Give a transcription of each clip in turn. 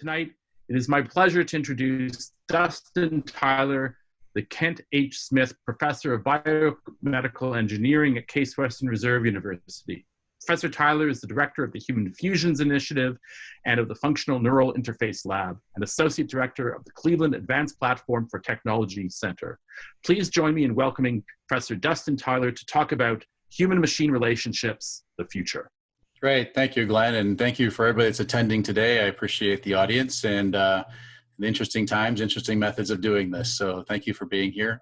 Tonight, it is my pleasure to introduce Dustin Tyler, the Kent H. Smith Professor of Biomedical Engineering at Case Western Reserve University. Professor Tyler is the director of the Human Fusions Initiative and of the Functional Neural Interface Lab, and associate director of the Cleveland Advanced Platform for Technology Center. Please join me in welcoming Professor Dustin Tyler to talk about human-machine relationships, the future. Great, thank you, Glenn, and thank you for everybody that's attending today. I appreciate the audience and the interesting times, interesting methods of doing this. So thank you for being here.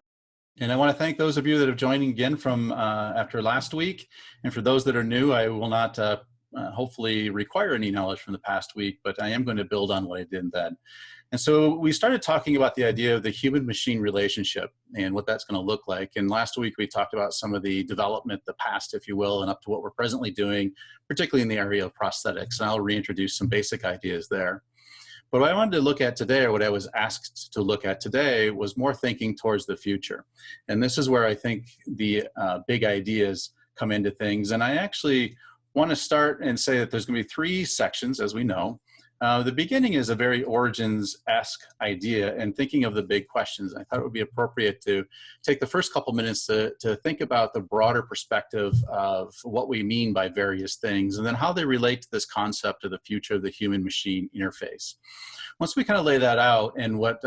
And I want to thank those of you that have joined again from after last week. And for those that are new, I will not hopefully require any knowledge from the past week, but I am going to build on what I did then. And so we started talking about the idea of the human-machine relationship and what that's going to look like. And last week we talked about some of the development, the past, if you will, and up to what we're presently doing, particularly in the area of prosthetics. And I'll reintroduce some basic ideas there. But what I wanted to look at today, or what I was asked to look at today, was more thinking towards the future. And this is where I think the big ideas come into things. And I actually want to start and say that there's going to be three sections, as we know. The beginning is a very origins-esque idea and thinking of the big questions. I thought it would be appropriate to take the first couple minutes to think about the broader perspective of what we mean by various things and then how they relate to this concept of the future of the human-machine interface. Once we kind of lay that out and what,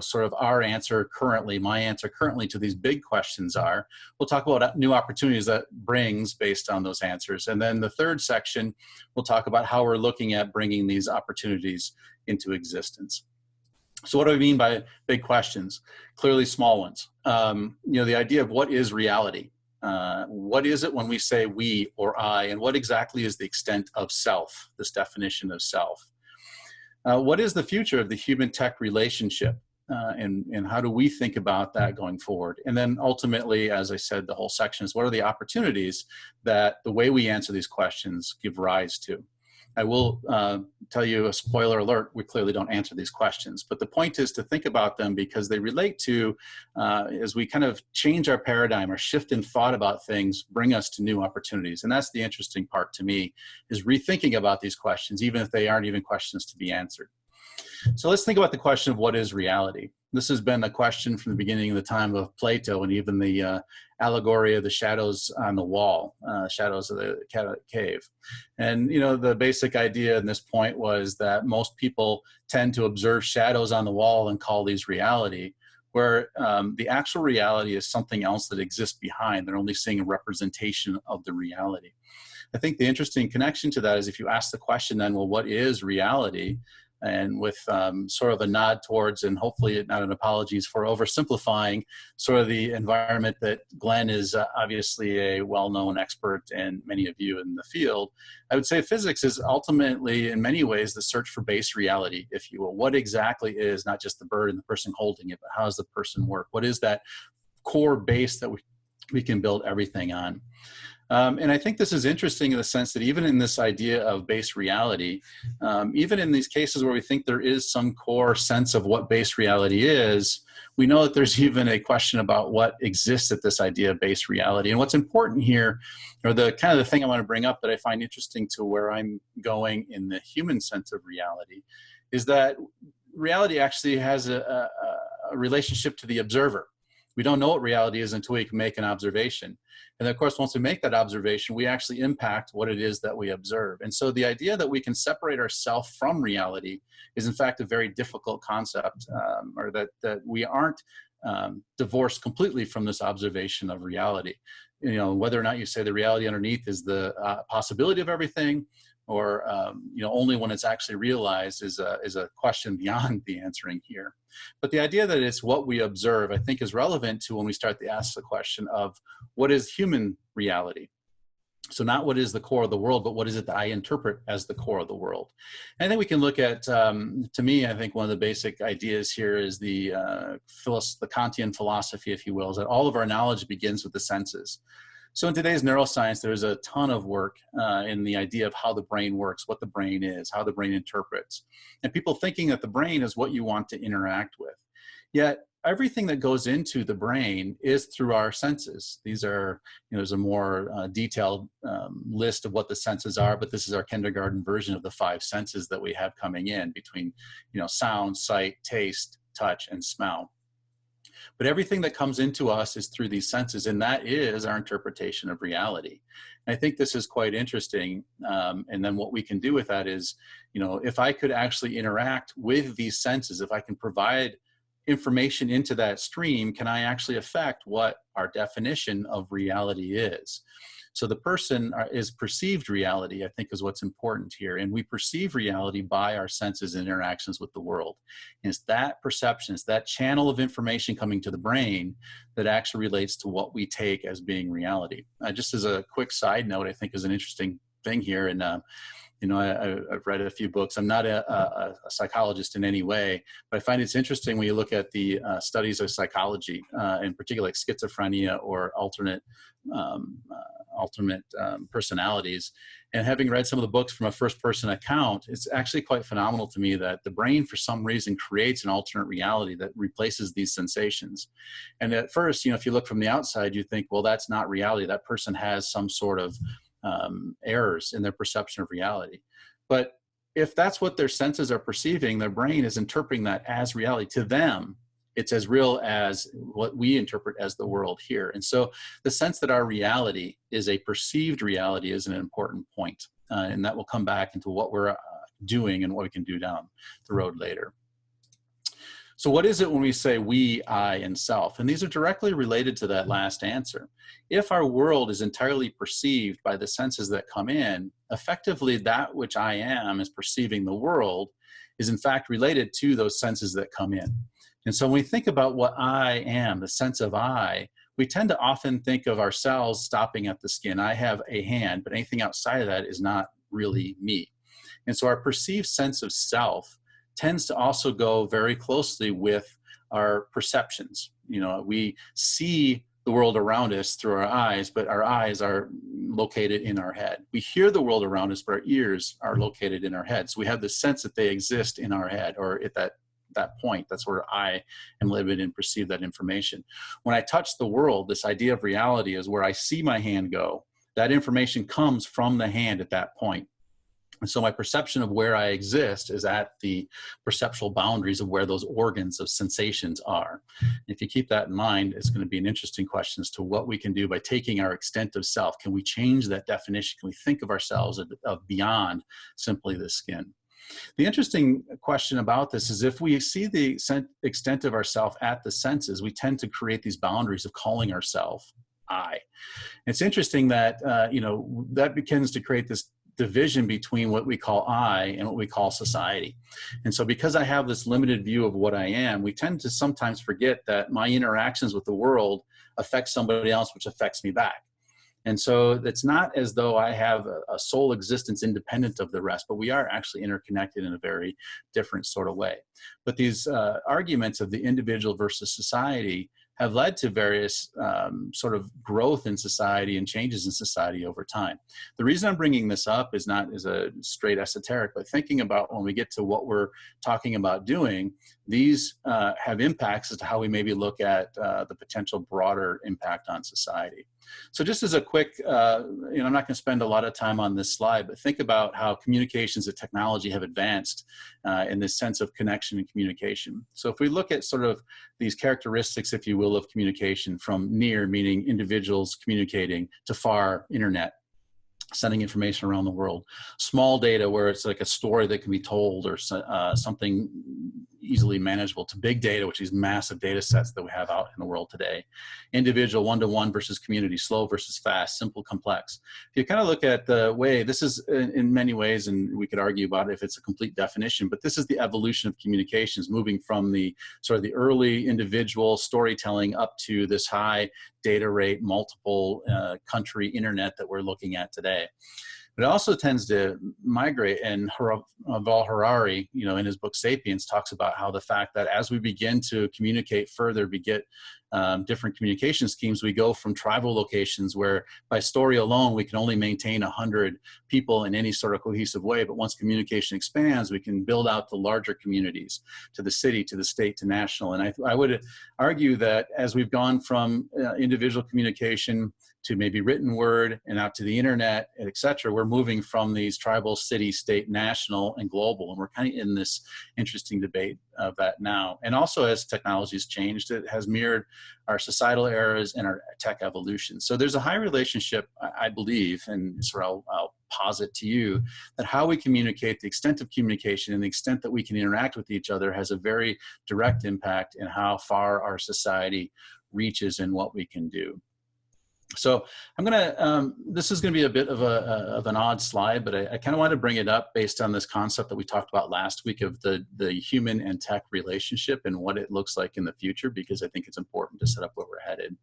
sort of our answer currently, my answer currently to these big questions are, we'll talk about new opportunities that brings based on those answers. And then the third section, we'll talk about how we're looking at bringing these opportunities into existence. So what do I mean by big questions? Clearly small ones. The idea of what is reality? What is it when we say we or I, and what exactly is the extent of self, this definition of self? What is the future of the human-tech relationship? And how do we think about that going forward? And then ultimately, as I said, the whole section is what are the opportunities that the way we answer these questions give rise to? I will tell you a spoiler alert, we clearly don't answer these questions, but the point is to think about them because they relate to, as we kind of change our paradigm or shift in thought about things, bring us to new opportunities. And that's the interesting part to me, is rethinking about these questions, even if they aren't even questions to be answered. So let's think about the question of what is reality. This has been a question from the beginning of the time of Plato and even the allegory of the shadows on the wall, shadows of the cave. And, the basic idea in this point was that most people tend to observe shadows on the wall and call these reality, where the actual reality is something else that exists behind. They're only seeing a representation of the reality. I think the interesting connection to that is if you ask the question then, well, what is reality? And with sort of a nod towards, and hopefully not an apologies for oversimplifying, sort of the environment that Glenn is obviously a well-known expert and many of you in the field, I would say physics is ultimately in many ways the search for base reality, if you will. What exactly is not just the bird and the person holding it, but how does the person work? What is that core base that we can build everything on? And I think this is interesting in the sense that even in this idea of base reality, even in these cases where we think there is some core sense of what base reality is, we know that there's even a question about what exists at this idea of base reality. And what's important here, or the kind of the thing I want to bring up that I find interesting to where I'm going in the human sense of reality, is that reality actually has a relationship to the observer. We don't know what reality is until we can make an observation. And of course, once we make that observation, we actually impact what it is that we observe. And so the idea that we can separate ourselves from reality is in fact a very difficult concept, or that we aren't divorced completely from this observation of reality. Whether or not you say the reality underneath is the possibility of everything, or only when it's actually realized is a question beyond the answering here. But the idea that it's what we observe, I think, is relevant to when we start to ask the question of what is human reality? So not what is the core of the world, but what is it that I interpret as the core of the world? And I think we can look at, to me, I think one of the basic ideas here is the Kantian philosophy, if you will, is that all of our knowledge begins with the senses. So in today's neuroscience, there's a ton of work in the idea of how the brain works, what the brain is, how the brain interprets, and people thinking that the brain is what you want to interact with. Yet everything that goes into the brain is through our senses. These are, there's a more detailed list of what the senses are, but this is our kindergarten version of the 5 senses that we have coming in between, sound, sight, taste, touch, and smell. But everything that comes into us is through these senses, and that is our interpretation of reality. And I think this is quite interesting. And then what we can do with that is, if I could actually interact with these senses, if I can provide information into that stream, can I actually affect what our definition of reality is? So the person is perceived reality, I think, is what's important here. And we perceive reality by our senses and interactions with the world. And it's that perception, it's that channel of information coming to the brain that actually relates to what we take as being reality. Just as a quick side note, I think is an interesting thing here. And I've read a few books. I'm not a psychologist in any way, but I find it's interesting when you look at the studies of psychology, in particular like schizophrenia or alternate personalities. And having read some of the books from a first-person account, it's actually quite phenomenal to me that the brain, for some reason, creates an alternate reality that replaces these sensations. And at first, if you look from the outside, you think, well, that's not reality. That person has some sort of errors in their perception of reality. But if that's what their senses are perceiving, their brain is interpreting that as reality. To them, it's as real as what we interpret as the world here. And so the sense that our reality is a perceived reality is an important point. And that will come back into what we're doing and what we can do down the road later. So what is it when we say we, I, and self? And these are directly related to that last answer. If our world is entirely perceived by the senses that come in, effectively that which I am is perceiving the world is in fact related to those senses that come in. And so when we think about what I am, the sense of I, we tend to often think of ourselves stopping at the skin. I have a hand, but anything outside of that is not really me. And so our perceived sense of self tends to also go very closely with our perceptions. We see the world around us through our eyes, but our eyes are located in our head. We hear the world around us, but our ears are located in our head. So we have the sense that they exist in our head, or at that point, that's where I am living and perceive that information. When I touch the world, this idea of reality is where I see my hand go. That information comes from the hand at that point. And so my perception of where I exist is at the perceptual boundaries of where those organs of sensations are. If you keep that in mind, it's going to be an interesting question as to what we can do by taking our extent of self. Can we change that definition? Can we think of ourselves of beyond simply the skin? The interesting question about this is if we see the extent of ourself at the senses, we tend to create these boundaries of calling ourselves I. It's interesting that, that begins to create this division between what we call I and what we call society. And so because I have this limited view of what I am, we tend to sometimes forget that my interactions with the world affect somebody else, which affects me back. And so it's not as though I have a sole existence independent of the rest, but we are actually interconnected in a very different sort of way. But these arguments of the individual versus society have led to various sort of growth in society and changes in society over time. The reason I'm bringing this up is not as a straight esoteric, but thinking about when we get to what we're talking about doing, these have impacts as to how we maybe look at the potential broader impact on society. So just as a quick, I'm not going to spend a lot of time on this slide, but think about how communications and technology have advanced in this sense of connection and communication. So if we look at sort of these characteristics, if you will, of communication from near, meaning individuals communicating, to far, internet, sending information around the world, small data where it's like a story that can be told or something easily manageable, to big data, which is massive data sets that we have out in the world today. Individual, one-to-one versus community, slow versus fast, simple, complex. If you kind of look at the way, this is in many ways, and we could argue about if it's a complete definition, but this is the evolution of communications, moving from the sort of the early individual storytelling up to this high data rate, multiple country internet that we're looking at today. but it also tends to migrate. And Val Harari, in his book Sapiens, talks about how the fact that as we begin to communicate further, we get different communication schemes. We go from tribal locations where by story alone, we can only maintain 100 people in any sort of cohesive way. But once communication expands, we can build out to larger communities, to the city, to the state, to national. And I would argue that as we've gone from individual communication to maybe written word and out to the internet, et cetera, we're moving from these tribal, city, state, national, and global. And we're kind of in this interesting debate of that now. And also as technology's changed, it has mirrored our societal eras and our tech evolution. So there's a high relationship, I believe, and so I'll posit to you, that how we communicate, the extent of communication and the extent that we can interact with each other has a very direct impact in how far our society reaches and what we can do. So I'm gonna, this is gonna be a bit of an odd slide, but I kind of want to bring it up based on this concept that we talked about last week of the human and tech relationship and what it looks like in the future, because I think it's important to set up where we're headed.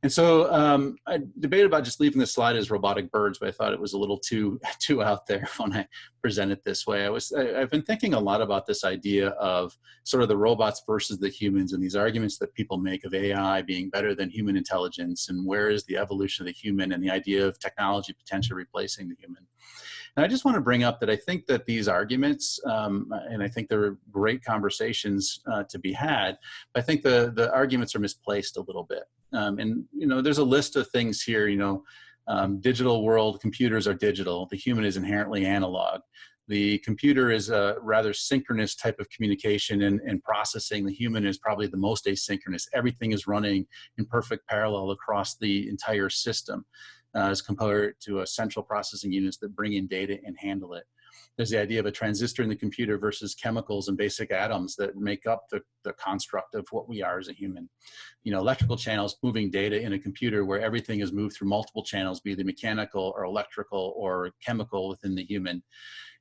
And so I debated about just leaving this slide as robotic birds, but I thought it was a little too out there when I present it this way. I've been thinking a lot about this idea of sort of the robots versus the humans and these arguments that people make of AI being better than human intelligence, and where is the evolution of the human and the idea of technology potentially replacing the human. And I just want to bring up that I think that these arguments, and I think there are great conversations to be had, but I think the arguments are misplaced a little bit. And, there's a list of things here, digital world, computers are digital. The human is inherently analog. The computer is a rather synchronous type of communication and processing. The human is probably the most asynchronous. Everything is running in perfect parallel across the entire system as compared to a central processing units that bring in data and handle it. There's the idea of a transistor in the computer versus chemicals and basic atoms that make up the construct of what we are as a human. Electrical channels moving data in a computer where everything is moved through multiple channels, be they mechanical or electrical or chemical within the human.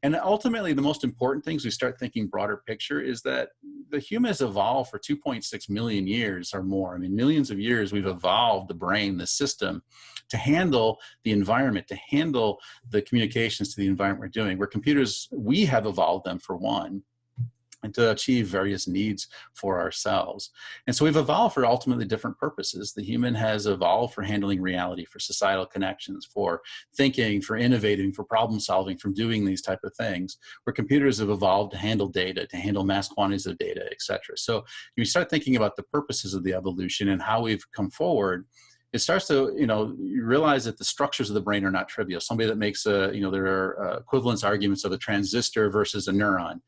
And ultimately, the most important things, we start thinking broader picture, is that the human has evolved for 2.6 million years or more. I mean, millions of years we've evolved the brain, the system, to handle the environment, to handle the communications to the environment we're doing. Where computers, we have evolved them for one, and to achieve various needs for ourselves. And so we've evolved for ultimately different purposes. The human has evolved for handling reality, for societal connections, for thinking, for innovating, for problem solving, for doing these type of things, where computers have evolved to handle data, to handle mass quantities of data, et cetera. So you start thinking about the purposes of the evolution and how we've come forward, it starts to, you realize that the structures of the brain are not trivial. Somebody that makes there are equivalence arguments of a transistor versus a neuron.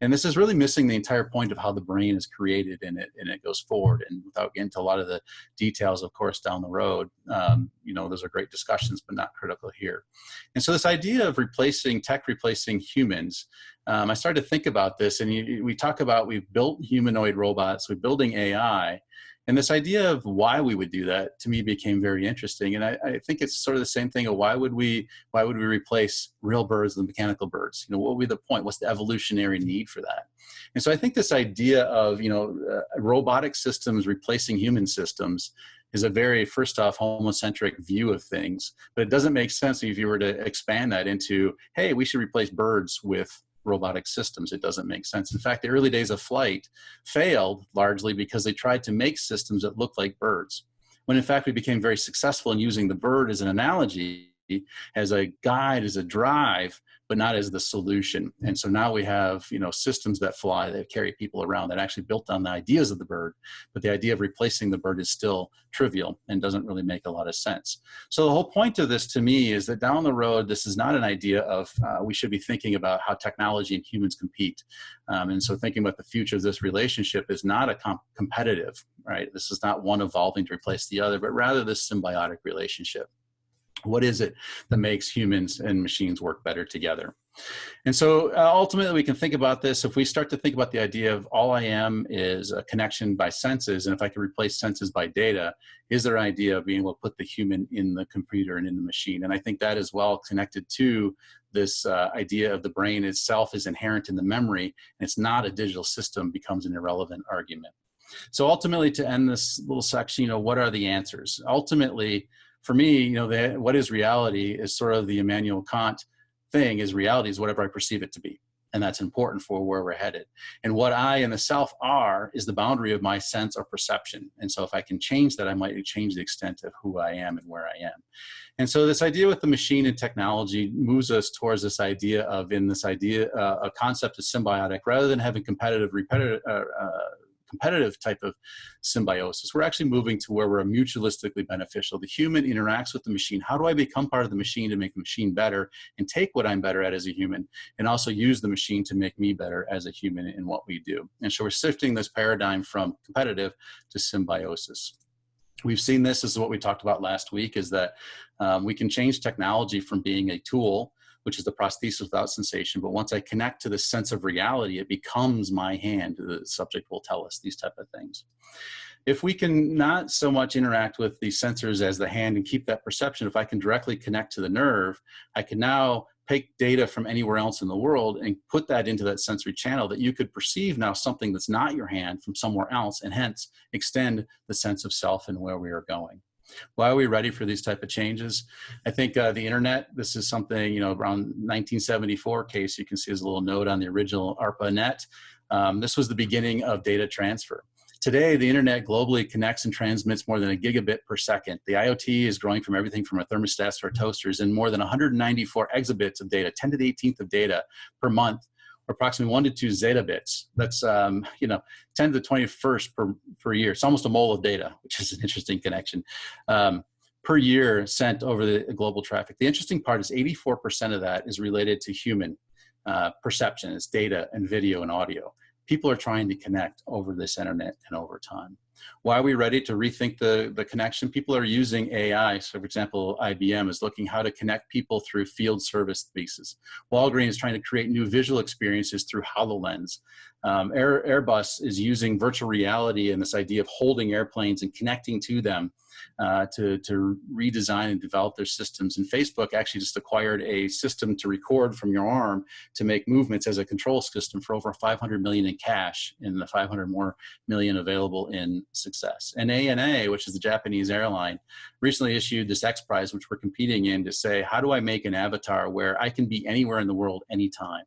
And this is really missing the entire point of how the brain is created and it goes forward. And without getting into a lot of the details, of course, down the road, those are great discussions, but not critical here. And so this idea of tech replacing humans, I started to think about this, and we talk about we've built humanoid robots, we're building AI. And this idea of why we would do that, to me, became very interesting. And I think it's sort of the same thing of why would we replace real birds with mechanical birds? What would be the point? What's the evolutionary need for that? And so I think this idea of, robotic systems replacing human systems is a very, first off, homocentric view of things. But it doesn't make sense if you were to expand that into, hey, we should replace birds with robotic systems. It doesn't make sense. In fact, the early days of flight failed largely because they tried to make systems that looked like birds, when in fact we became very successful in using the bird as an analogy, as a guide, as a drive, but not as the solution. And so now we have, systems that fly, that carry people around, that actually built on the ideas of the bird, but the idea of replacing the bird is still trivial and doesn't really make a lot of sense. So the whole point of this to me is that down the road, this is not an idea of we should be thinking about how technology and humans compete. And so thinking about the future of this relationship is not a competitive, right? This is not one evolving to replace the other, but rather this symbiotic relationship. What is it that makes humans and machines work better together? And so ultimately we can think about this. If we start to think about the idea of all I am is a connection by senses, and if I can replace senses by data, is there an idea of being able to put the human in the computer and in the machine? And I think that is well connected to this idea of the brain itself is inherent in the memory, and it's not a digital system becomes an irrelevant argument. So ultimately, to end this little section, what are the answers? Ultimately, for me, you know, what is reality is sort of the Immanuel Kant thing, is reality is whatever I perceive it to be. And that's important for where we're headed. And what I and the self are is the boundary of my sense or perception. And so if I can change that, I might change the extent of who I am and where I am. And so this idea with the machine and technology moves us towards this idea of, a concept of symbiotic, rather than having competitive type of symbiosis. We're actually moving to where we're mutualistically beneficial. The human interacts with the machine. How do I become part of the machine to make the machine better, and take what I'm better at as a human, and also use the machine to make me better as a human in what we do? And so we're shifting this paradigm from competitive to symbiosis. We've seen this, is what we talked about last week, is that we can change technology from being a tool, which is the prosthesis without sensation. But once I connect to the sense of reality, it becomes my hand. The subject will tell us these type of things. If we can not so much interact with the sensors as the hand and keep that perception, if I can directly connect to the nerve, I can now take data from anywhere else in the world and put that into that sensory channel, that you could perceive now something that's not your hand from somewhere else, and hence extend the sense of self and where we are going. Why are we ready for these type of changes? I think the internet, this is something, you know, around 1974 case, you can see as a little note on the original ARPANET. This was the beginning of data transfer. Today, the internet globally connects and transmits more than a gigabit per second. The IoT is growing from everything from our thermostats to our toasters, and more than 194 exabits of data, 10 to the 18th of data per month, or approximately 1 to 2 zetabits. That's, 10 to the 21st per year. It's almost a mole of data, which is an interesting connection, per year sent over the global traffic. The interesting part is 84% of that is related to human perception. It's data and video and audio. People are trying to connect over this internet and over time. Why are we ready to rethink the connection? People are using AI. So for example, IBM is looking how to connect people through field service spaces. Walgreens is trying to create new visual experiences through HoloLens. Airbus is using virtual reality and this idea of holding airplanes and connecting to them to redesign and develop their systems. And Facebook actually just acquired a system to record from your arm to make movements as a control system for over 500 million in cash, and the 500 more million available in success. And ANA, which is the Japanese airline, recently issued this X Prize, which we're competing in, to say, how do I make an avatar where I can be anywhere in the world anytime?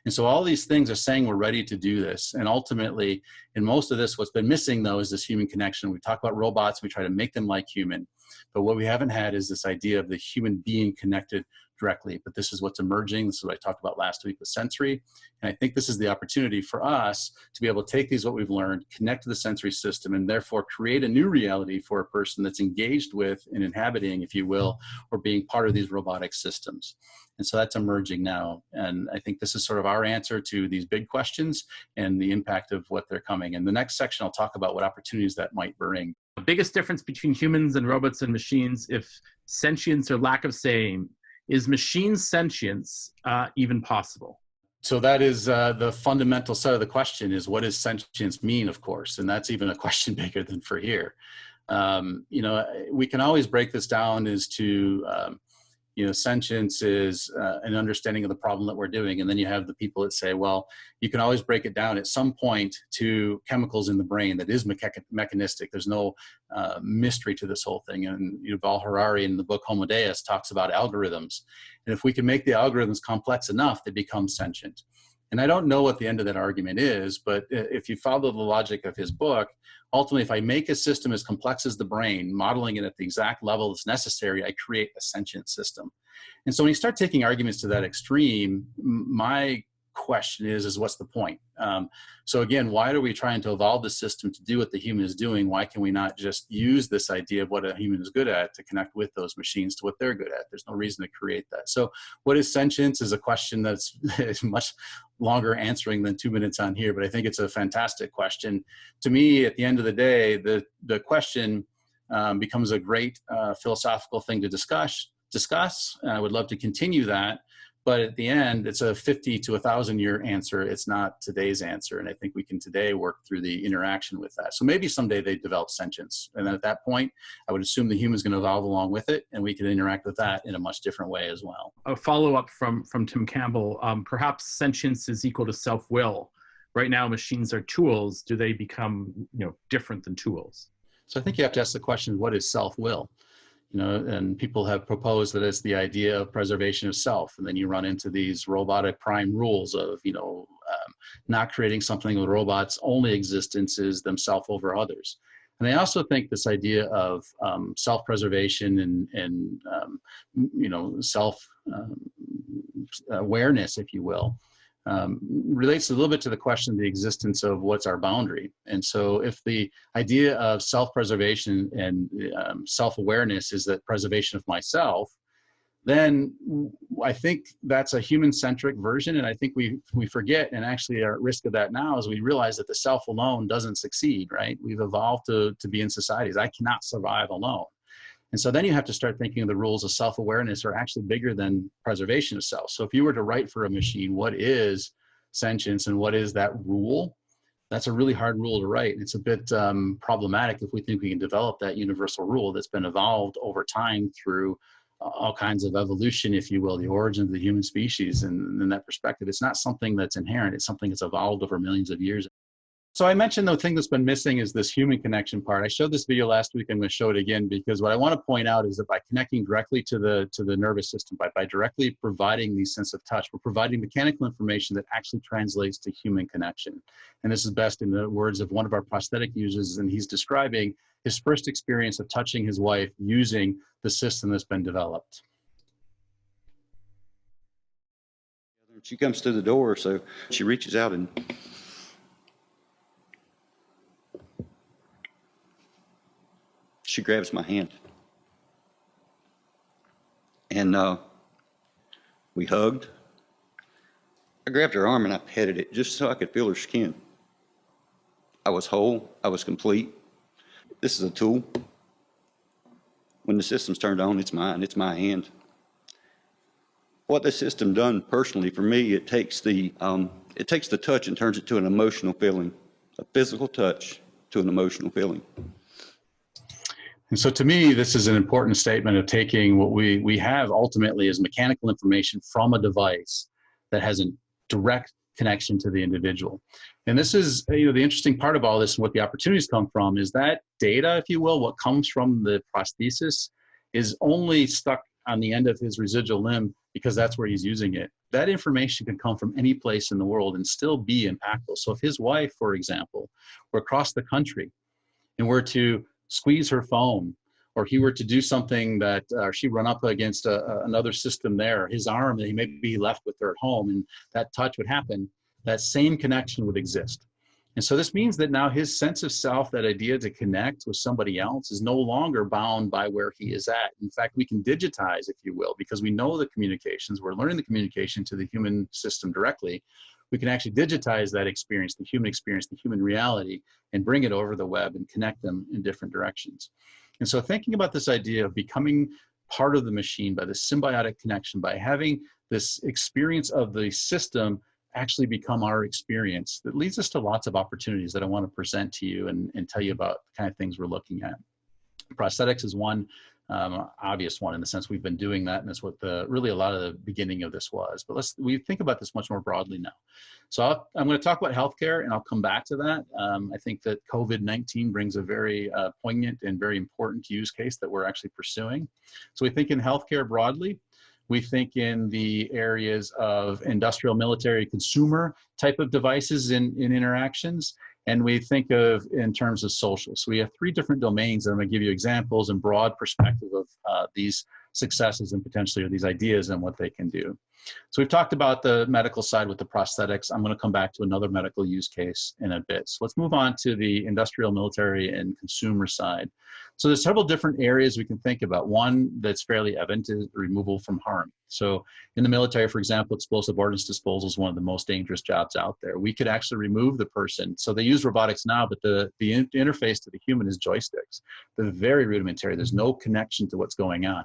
And so all these things are saying we're ready to do this. And ultimately, in most of this, what's been missing, though, is this human connection. We talk about robots, we try to make them like human. But what we haven't had is this idea of the human being connected directly. But this is what's emerging. This is what I talked about last week with sensory. And I think this is the opportunity for us to be able to take what we've learned, connect to the sensory system, and therefore create a new reality for a person that's engaged with and inhabiting, if you will, or being part of these robotic systems. And so that's emerging now. And I think this is sort of our answer to these big questions and the impact of what they're coming. In the next section, I'll talk about what opportunities that might bring. The biggest difference between humans and robots and machines, if sentience or lack of same, is machine sentience even possible? So that is the fundamental set of the question, is what does sentience mean, of course? And that's even a question bigger than for here. We can always break this down as to, sentience is an understanding of the problem that we're doing. And then you have the people that say, well, you can always break it down at some point to chemicals in the brain that is mechanistic. There's no mystery to this whole thing. And Yuval Harari in the book Homo Deus talks about algorithms. And if we can make the algorithms complex enough, they become sentient. And I don't know what the end of that argument is, but if you follow the logic of his book, ultimately, if I make a system as complex as the brain, modeling it at the exact level that's necessary, I create a sentient system. And so when you start taking arguments to that extreme, my question is what's the point? So again, why are we trying to evolve the system to do what the human is doing? Why can we not just use this idea of what a human is good at to connect with those machines to what they're good at? There's no reason to create that. So what is sentience is a question that's much longer answering than 2 minutes on here, but I think it's a fantastic question. To me, at the end of the day, the question becomes a great philosophical thing to discuss, and I would love to continue that. But at the end, it's a 50 to 1,000 year answer. It's not today's answer. And I think we can today work through the interaction with that. So maybe someday they develop sentience. And then at that point, I would assume the human's going to evolve along with it, and we can interact with that in a much different way as well. A follow-up from Tim Campbell, perhaps sentience is equal to self-will. Right now, machines are tools. Do they become different than tools? So I think you have to ask the question, what is self-will? You know, and people have proposed that it's the idea of preservation of self. And then you run into these robotic prime rules of, you know, not creating something with robots' only existence is themselves over others. And I also think this idea of self-preservation and you know, self-awareness, if you will, relates a little bit to the question of the existence of what's our boundary. And so if the idea of self-preservation and self-awareness is that preservation of myself, then I think that's a human-centric version. And I think we forget and actually are at risk of that now as we realize that the self alone doesn't succeed, right? We've evolved to be in societies. I cannot survive alone. And so then you have to start thinking of the rules of self-awareness are actually bigger than preservation of self. So if you were to write for a machine, what is sentience and what is that rule? That's a really hard rule to write. It's a bit problematic if we think we can develop that universal rule that's been evolved over time through all kinds of evolution, if you will, the origin of the human species. And in that perspective, it's not something that's inherent. It's something that's evolved over millions of years. So I mentioned the thing that's been missing is this human connection part. I showed this video last week. I'm going to show it again because what I want to point out is that by connecting directly to the nervous system, by directly providing these sense of touch, we're providing mechanical information that actually translates to human connection. And this is best in the words of one of our prosthetic users, and he's describing his first experience of touching his wife using the system that's been developed. She comes through the door, so she reaches out and she grabs my hand. And we hugged. I grabbed her arm and I petted it just so I could feel her skin. I was whole. I was complete. This is a tool. When the system's turned on, it's mine. It's my hand. What this system done personally for me, it takes the touch and turns it to an emotional feeling, a physical touch to an emotional feeling. And so to me, this is an important statement of taking what we have ultimately as mechanical information from a device that has a direct connection to the individual. And this is, you know, the interesting part of all this and what the opportunities come from is that data, if you will, what comes from the prosthesis is only stuck on the end of his residual limb because that's where he's using it. That information can come from any place in the world and still be impactful. So if his wife, for example, were across the country and were to squeeze her phone, or he were to do something that she run up against another system there, his arm, that he may be left with her at home, and that touch would happen, that same connection would exist. And so this means that now his sense of self, that idea to connect with somebody else, is no longer bound by where he is at. In fact, we can digitize, if you will, because we know the communications, we're learning the communication to the human system directly. We can actually digitize that experience, the human reality, and bring it over the web and connect them in different directions. And so thinking about this idea of becoming part of the machine by the symbiotic connection, by having this experience of the system actually become our experience, that leads us to lots of opportunities that I want to present to you and tell you about the kind of things we're looking at. Prosthetics is one obvious one in the sense we've been doing that, and that's what really a lot of the beginning of this was. But we think about this much more broadly now. So I'm going to talk about healthcare, and I'll come back to that. I think that COVID-19 brings a very poignant and very important use case that we're actually pursuing. So we think in healthcare broadly. We think in the areas of industrial, military, consumer type of devices in interactions. And we think of in terms of social. So we have three different domains that I'm going to give you examples and broad perspective of these successes and potentially these ideas and what they can do. So we've talked about the medical side with the prosthetics. I'm going to come back to another medical use case in a bit. So let's move on to the industrial, military, and consumer side. So there's several different areas we can think about. One that's fairly evident is removal from harm. So in the military, for example, explosive ordnance disposal is one of the most dangerous jobs out there. We could actually remove the person. So they use robotics now, but the interface to the human is joysticks. They're very rudimentary. There's no connection to what's going on.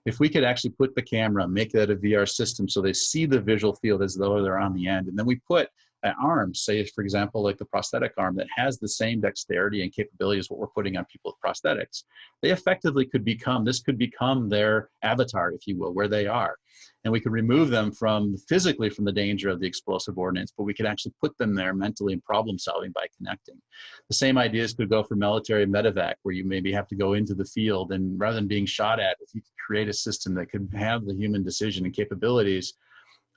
If we could actually put the camera, make that a VR system so they see the visual field as though they're on the end, and then we put arms, say, for example, like the prosthetic arm that has the same dexterity and capability as what we're putting on people with prosthetics, they effectively could become their avatar, if you will, where they are. And we could remove them physically from the danger of the explosive ordnance, but we could actually put them there mentally in problem solving by connecting. The same ideas could go for military medevac, where you maybe have to go into the field, and rather than being shot at, if you could create a system that could have the human decision and capabilities,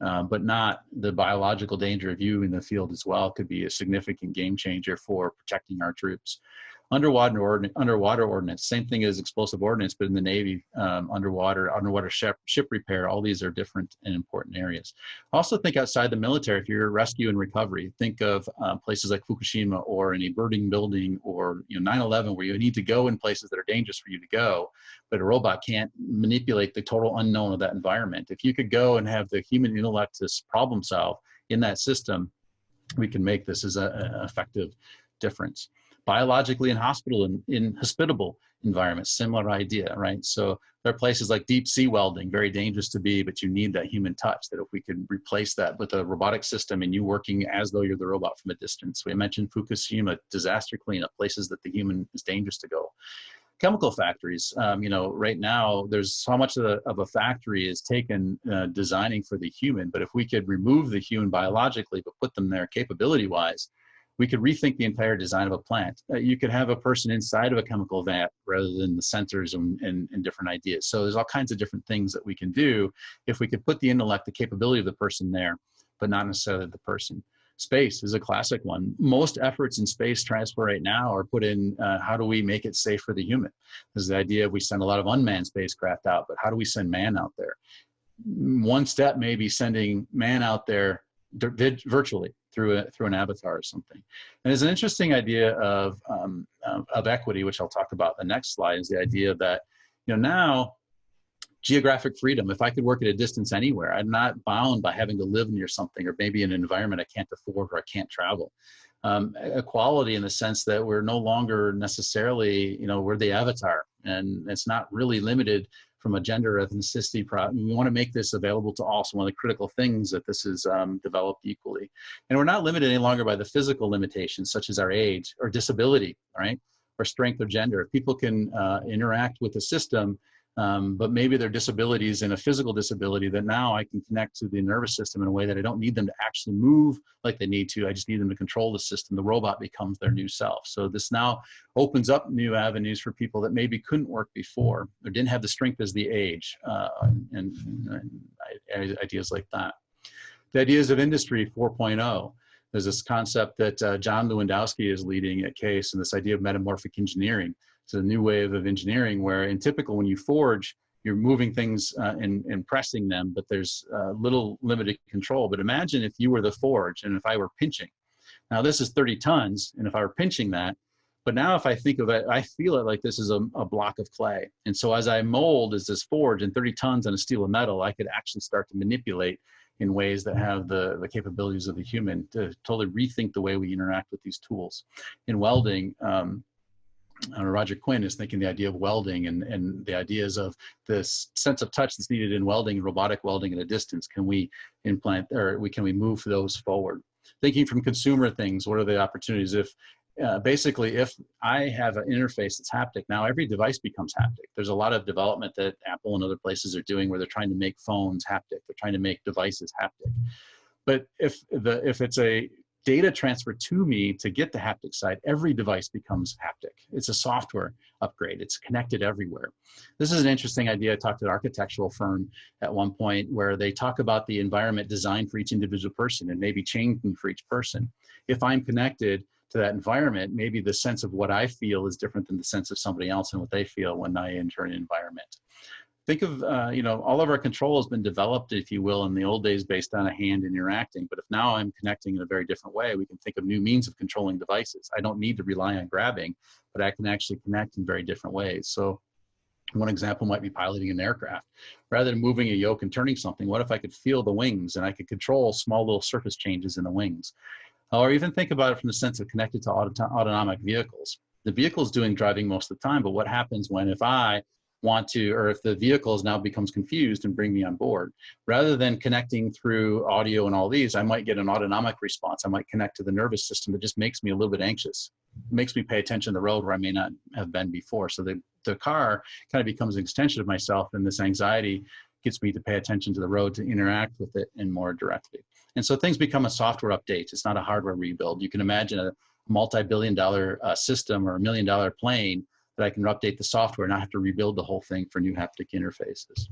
but not the biological danger of you in the field as well, could be a significant game changer for protecting our troops. Underwater ordnance, same thing as explosive ordnance, but in the Navy, underwater ship repair, all these are different and important areas. Also think outside the military. If you're rescue and recovery, think of places like Fukushima, or in a burning building, or 9/11, where you need to go in places that are dangerous for you to go, but a robot can't manipulate the total unknown of that environment. If you could go and have the human intellect to problem solve in that system, we can make this as an effective difference. Biologically in hospitable environments, similar idea, right? So there are places like deep sea welding, very dangerous to be, but you need that human touch, that if we could replace that with a robotic system and you working as though you're the robot from a distance. We mentioned Fukushima, disaster cleanup, places that the human is dangerous to go. Chemical factories, right now there's so much of a factory is taken designing for the human, but if we could remove the human biologically, but put them there capability-wise, we could rethink the entire design of a plant. You could have a person inside of a chemical vat rather than the sensors and different ideas. So there's all kinds of different things that we can do if we could put the intellect, the capability of the person there, but not necessarily the person. Space is a classic one. Most efforts in space transfer right now are put in, how do we make it safe for the human? There's the idea of we send a lot of unmanned spacecraft out, but how do we send man out there? One step may be sending man out there virtually through an avatar or something. And there's an interesting idea of equity, which I'll talk about in the next slide, is the idea that, now geographic freedom, if I could work at a distance anywhere, I'm not bound by having to live near something, or maybe in an environment I can't afford or I can't travel. Equality in the sense that we're no longer necessarily, we're the avatar, and it's not really limited from a gender ethnicity. We want to make this available to all. So one of the critical things that this is developed equally. And we're not limited any longer by the physical limitations, such as our age or disability, right? Or strength or gender. If people can interact with the system, but maybe their disability is in a physical disability, that now I can connect to the nervous system in a way that I don't need them to actually move like they need to. I just need them to control the system. The robot becomes their new self. So this now opens up new avenues for people that maybe couldn't work before, or didn't have the strength as the age, and ideas like that. The ideas of Industry 4.0. There's this concept that John Lewandowski is leading at CASE, and this idea of metamorphic engineering. It's a new wave of engineering where, in typical, when you forge, you're moving things and pressing them, but there's little limited control. But imagine if you were the forge and if I were pinching. Now this is 30 tons, and if I were pinching that, but now if I think of it, I feel it like this is a block of clay. And so as I mold as this forge and 30 tons on a steel of metal, I could actually start to manipulate in ways that have the capabilities of the human to totally rethink the way we interact with these tools. In welding, Roger Quinn is thinking the idea of welding and the ideas of this sense of touch that's needed in welding, robotic welding at a distance. Can we implant, or can we move those forward? Thinking from consumer things, what are the opportunities? If basically, if I have an interface that's haptic, now every device becomes haptic. There's a lot of development that Apple and other places are doing where they're trying to make phones haptic. They're trying to make devices haptic. But if it's a data transfer to me to get the haptic side, every device becomes haptic. It's a software upgrade. It's connected everywhere. This is an interesting idea. I talked to an architectural firm at one point where they talk about the environment designed for each individual person and maybe changing for each person. If I'm connected to that environment, maybe the sense of what I feel is different than the sense of somebody else and what they feel when I enter an environment. Think of, all of our control has been developed, if you will, in the old days based on a hand interacting. But if now I'm connecting in a very different way, we can think of new means of controlling devices. I don't need to rely on grabbing, but I can actually connect in very different ways. So one example might be piloting an aircraft. Rather than moving a yoke and turning something, what if I could feel the wings and I could control small little surface changes in the wings? Or even think about it from the sense of connected to autonomic vehicles. The vehicle is doing driving most of the time, but what happens when if I want to, or if the vehicle now becomes confused and bring me on board. Rather than connecting through audio and all these, I might get an autonomic response. I might connect to the nervous system that just makes me a little bit anxious. It makes me pay attention to the road where I may not have been before. So the car kind of becomes an extension of myself, and this anxiety gets me to pay attention to the road, to interact with it and more directly. And so things become a software update. It's not a hardware rebuild. You can imagine a multi-billion-dollar system or $1 million plane that I can update the software and not have to rebuild the whole thing for new haptic interfaces.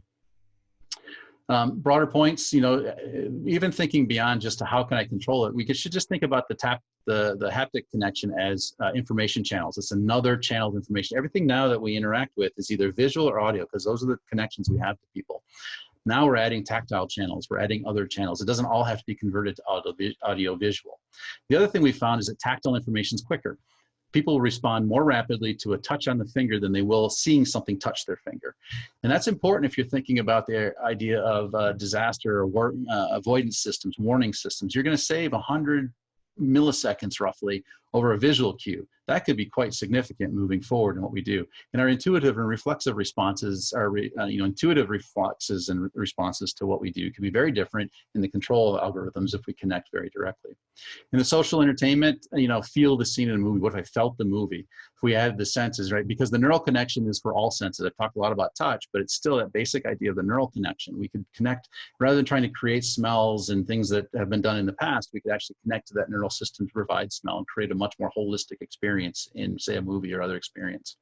Broader points, even thinking beyond just how can I control it, we should just think about the haptic connection as information channels. It's another channel of information. Everything now that we interact with is either visual or audio, because those are the connections we have to people. Now we're adding tactile channels, we're adding other channels. It doesn't all have to be converted to audio visual. The other thing we found is that tactile information is quicker. People respond more rapidly to a touch on the finger than they will seeing something touch their finger. And that's important if you're thinking about the idea of disaster or avoidance systems, warning systems. You're going to save 100 milliseconds roughly over a visual cue. That could be quite significant moving forward in what we do. And our intuitive and reflexive responses are, intuitive reflexes and responses to what we do can be very different in the control of algorithms if we connect very directly. In the social entertainment, feel the scene in a movie. What if I felt the movie? If we added the senses, right? Because the neural connection is for all senses. I've talked a lot about touch, but it's still that basic idea of the neural connection. We could connect, rather than trying to create smells and things that have been done in the past, we could actually connect to that neural system to provide smell and create a much more holistic experience in, say, a movie or other experience.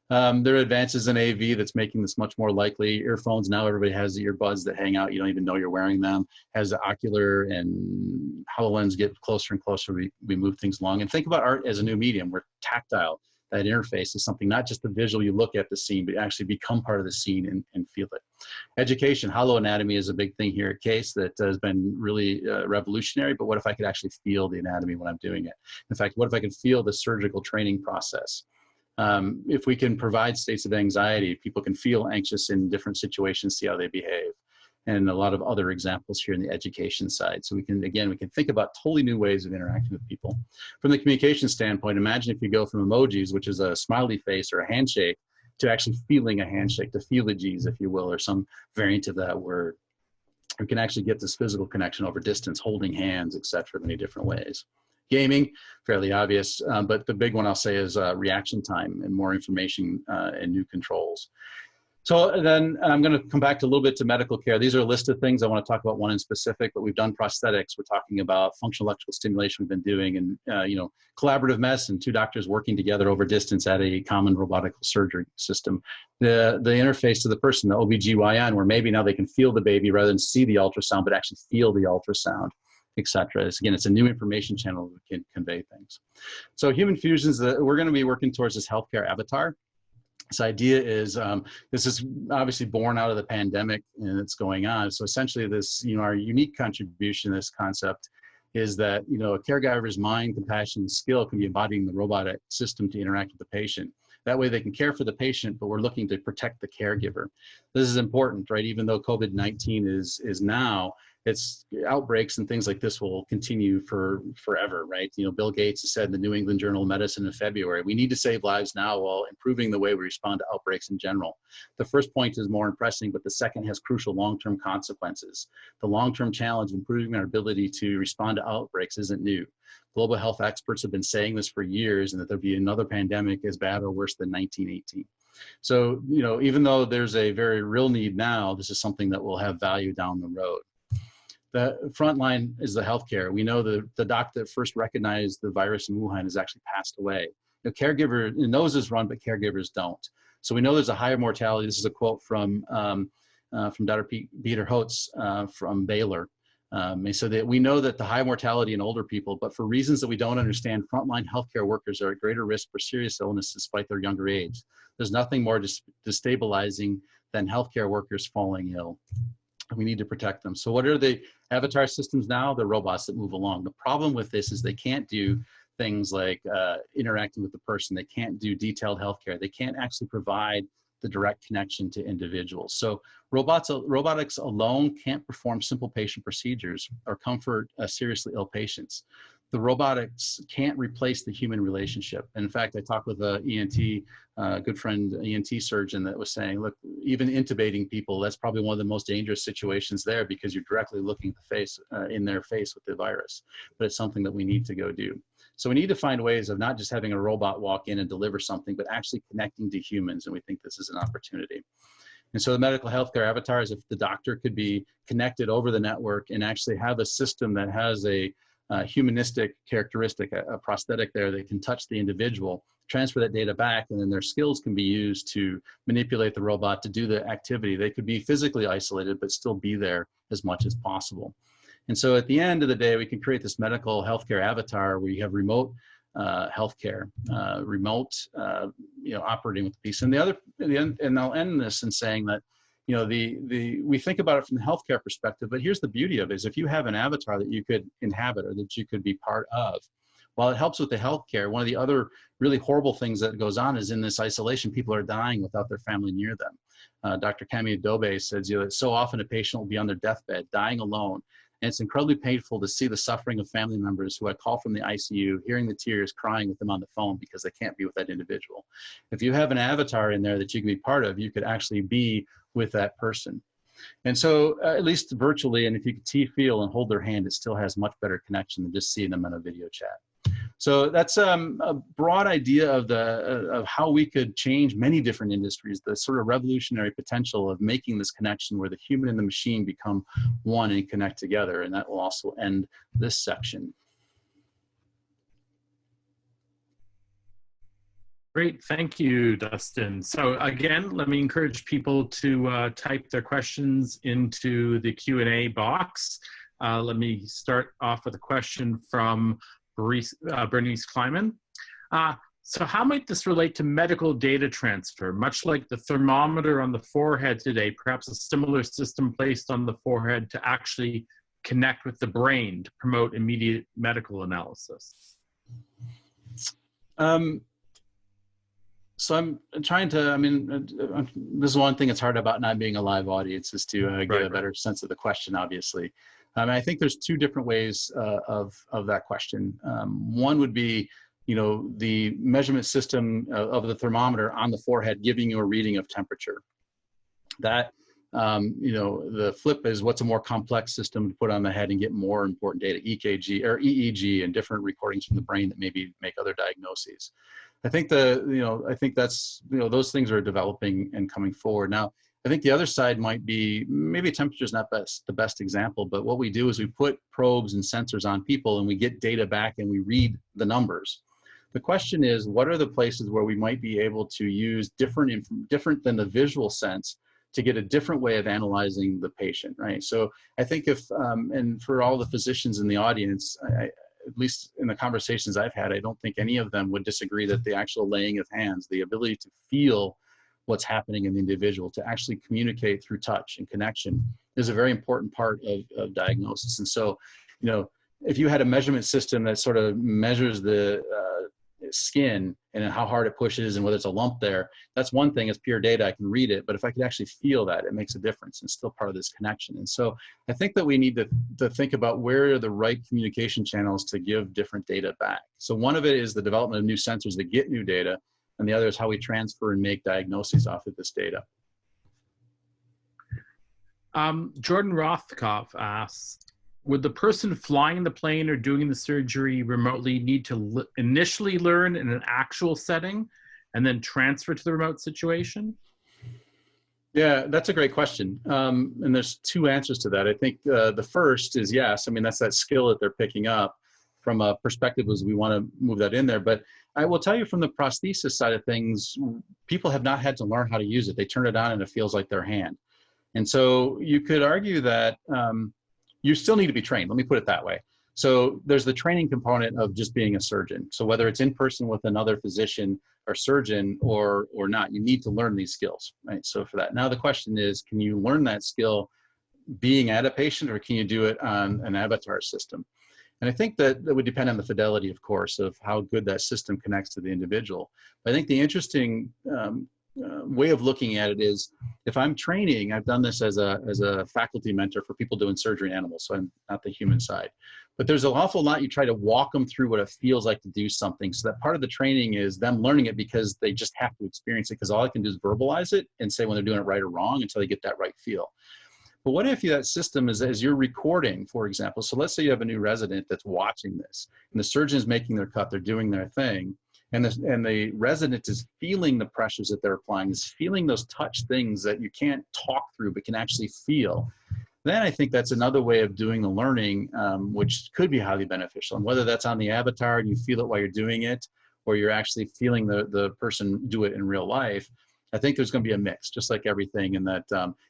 There are advances in AV that's making this much more likely. Earphones, now everybody has the earbuds that hang out. You don't even know you're wearing them. As the ocular and HoloLens get closer and closer, we move things along. And think about art as a new medium. We're tactile. That interface is something, not just the visual, you look at the scene, but actually become part of the scene and feel it. Education, holoanatomy is a big thing here at Case that has been really revolutionary, but what if I could actually feel the anatomy when I'm doing it? In fact, what if I could feel the surgical training process? If we can provide states of anxiety, people can feel anxious in different situations, see how they behave. And a lot of other examples here in the education side. So we can think about totally new ways of interacting with people. From the communication standpoint, imagine if you go from emojis, which is a smiley face or a handshake, to actually feeling a handshake, to feeligies, if you will, or some variant of that word. We can actually get this physical connection over distance, holding hands, et cetera, many different ways. Gaming, fairly obvious, but the big one I'll say is reaction time and more information and new controls. So then I'm going to come back to a little bit to medical care. These are a list of things. I want to talk about one in specific, but we've done prosthetics. We're talking about functional electrical stimulation we've been doing, and collaborative medicine, two doctors working together over distance at a common robotic surgery system. The interface to the person, the OBGYN, where maybe now they can feel the baby rather than see the ultrasound, but actually feel the ultrasound, etc. Again, it's a new information channel that can convey things. So human fusions, we're going to be working towards this healthcare avatar. This idea is, this is obviously born out of the pandemic and it's going on. So essentially this, our unique contribution to this concept is that, a caregiver's mind, compassion, and skill can be embodied in the robotic system to interact with the patient. That way they can care for the patient, but we're looking to protect the caregiver. This is important, right? Even though COVID-19 is now, it's outbreaks and things like this will continue for forever, right? Bill Gates has said in the New England Journal of Medicine in February, we need to save lives now while improving the way we respond to outbreaks in general. The first point is more impressing, but the second has crucial long-term consequences. The long-term challenge of improving our ability to respond to outbreaks isn't new. Global health experts have been saying this for years, and that there'll be another pandemic as bad or worse than 1918. So, even though there's a very real need now, this is something that will have value down the road. The front line is the healthcare. We know the doc that first recognized the virus in Wuhan has actually passed away. The caregiver knows is run, but caregivers don't. So we know there's a higher mortality. This is a quote from Dr. Peter Hotz from Baylor. And so that we know that the high mortality in older people, but for reasons that we don't understand, frontline healthcare workers are at greater risk for serious illness despite their younger age. There's nothing more destabilizing than healthcare workers falling ill. We need to protect them. So what are the avatar systems now? They're robots that move along. The problem with this is they can't do things like interacting with the person. They can't do detailed healthcare. They can't actually provide the direct connection to individuals. So robotics alone can't perform simple patient procedures or comfort seriously ill patients. the robotics can't replace the human relationship. And in fact, I talked with a ENT, good friend, ENT surgeon, that was saying, look, even intubating people, that's probably one of the most dangerous situations there, because you're directly looking at the face, in their face with the virus. But it's something that we need to go do. So we need to find ways of not just having a robot walk in and deliver something, but actually connecting to humans. And we think this is an opportunity. And so the medical healthcare avatar is if the doctor could be connected over the network and actually have a system that has a humanistic characteristic, a prosthetic there that can touch the individual, transfer that data back, and then their skills can be used to manipulate the robot to do the activity. They could be physically isolated, but still be there as much as possible. And so at the end of the day, we can create this medical healthcare avatar where you have remote healthcare, remote, operating with the piece. And and I'll end this in saying that, we think about it from the healthcare perspective, but here's the beauty of it, is if you have an avatar that you could inhabit or that you could be part of, while it helps with the healthcare, one of the other really horrible things that goes on is in this isolation, people are dying without their family near them. Dr. Kemi Adobe says, that so often a patient will be on their deathbed, dying alone. And it's incredibly painful to see the suffering of family members who I call from the ICU, hearing the tears, crying with them on the phone because they can't be with that individual. If you have an avatar in there that you can be part of, you could actually be with that person. And so at least virtually, and if you could see, feel, and hold their hand, it still has much better connection than just seeing them in a video chat. So that's a broad idea of how we could change many different industries, the sort of revolutionary potential of making this connection where the human and the machine become one and connect together. And that will also end this section. Great, thank you, Dustin. So again, let me encourage people to type their questions into the Q&A box. Let me start off with a question from Bernice Kleiman. So how might this relate to medical data transfer? Much like the thermometer on the forehead today, perhaps a similar system placed on the forehead to actually connect with the brain to promote immediate medical analysis? So I'm trying to, this is one thing that's hard about not being a live audience, is to get a better sense of the question, obviously. I think there's two different ways of that question. One would be, the measurement system of the thermometer on the forehead giving you a reading of temperature. That, the flip is what's a more complex system to put on the head and get more important data, EKG or EEG, and different recordings from the brain that maybe make other diagnoses. I think I think that's, those things are developing and coming forward. Now, I think the other side might be, maybe temperature is not the best example, but what we do is we put probes and sensors on people and we get data back and we read the numbers. The question is, what are the places where we might be able to use different than the visual sense to get a different way of analyzing the patient, right? So I think if, and for all the physicians in the audience, at least in the conversations I've had, I don't think any of them would disagree that the actual laying of hands, the ability to feel what's happening in the individual, to actually communicate through touch and connection, is a very important part of diagnosis. And so, if you had a measurement system that sort of measures the skin and how hard it pushes and whether it's a lump there, that's one thing. It's pure data, I can read it, but if I could actually feel that, it makes a difference and still part of this connection. And so I think that we need to think about where are the right communication channels to give different data back. So one of it is the development of new sensors that get new data, and the other is how we transfer and make diagnoses off of this data. Jordan Rothkopf asks, would the person flying the plane or doing the surgery remotely need to initially learn in an actual setting and then transfer to the remote situation? Yeah, that's a great question. And there's two answers to that. I think the first is yes. That's that skill that they're picking up from a perspective as we want to move that in there. But I will tell you from the prosthesis side of things, people have not had to learn how to use it. They turn it on and it feels like their hand. And so you could argue that you still need to be trained. Let me put it that way. So there's the training component of just being a surgeon. So whether it's in person with another physician or surgeon or not, you need to learn these skills, right? So for that. Now the question is, can you learn that skill being at a patient, or can you do it on an avatar system? And I think that would depend on the fidelity, of course, of how good that system connects to the individual. But I think the interesting way of looking at it is, if I'm training, I've done this as a faculty mentor for people doing surgery in animals, so I'm not the human side. But there's an awful lot you try to walk them through what it feels like to do something. So that part of the training is them learning it because they just have to experience it, because all I can do is verbalize it and say when they're doing it right or wrong until they get that right feel. But what if that system is, as you're recording, for example, so let's say you have a new resident that's watching this, and the surgeon is making their cut, they're doing their thing, and the resident is feeling the pressures that they're applying, is feeling those touch things that you can't talk through but can actually feel. Then I think that's another way of doing the learning, which could be highly beneficial. And whether that's on the avatar and you feel it while you're doing it, or you're actually feeling the person do it in real life, I think there's going to be a mix, just like everything. In that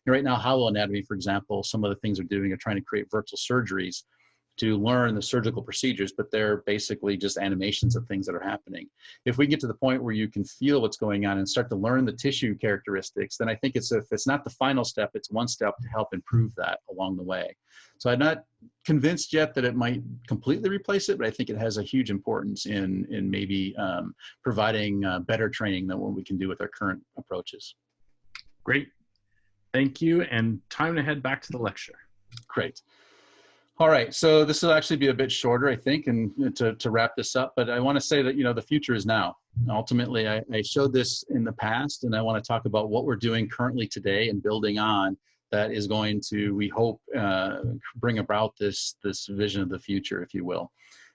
right now, Holoanatomy, for example, some of the things they're doing are trying to create virtual surgeries to learn the surgical procedures, but they're basically just animations of things that are happening. If we get to the point where you can feel what's going on and start to learn the tissue characteristics, then I think if it's not the final step, it's one step to help improve that along the way. So I'm not convinced yet that it might completely replace it, but I think it has a huge importance in maybe providing better training than what we can do with our current approaches. Great. Thank you. And time to head back to the lecture. Great. All right, so this will actually be a bit shorter, I think, and to wrap this up, but I want to say that, the future is now. Ultimately, I showed this in the past, and I want to talk about what we're doing currently today and building on that is going to, we hope, bring about this vision of the future, if you will.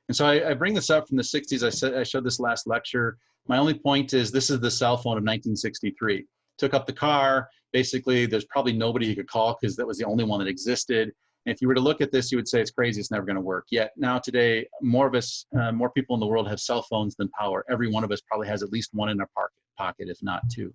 And so I bring this up from the 60s. I showed this last lecture. My only point is this is the cell phone of 1963. Took up the car. Basically, there's probably nobody you could call because that was the only one that existed. And if you were to look at this, you would say it's crazy, it's never going to work. Yet now today, more people in the world have cell phones than power. Every one of us probably has at least one in our pocket, if not two.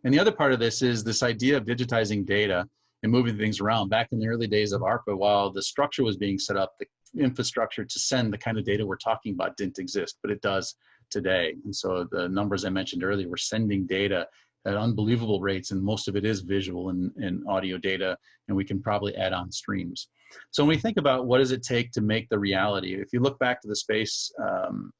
And the other part of this is this idea of digitizing data and moving things around. Back in the early days of ARPA, while the structure was being set up, the infrastructure to send the kind of data we're talking about didn't exist, but it does today. And so the numbers I mentioned earlier, we're sending data at unbelievable rates, and most of it is visual and audio data, and we can probably add on streams. So when we think about what does it take to make the reality, if you look back to the space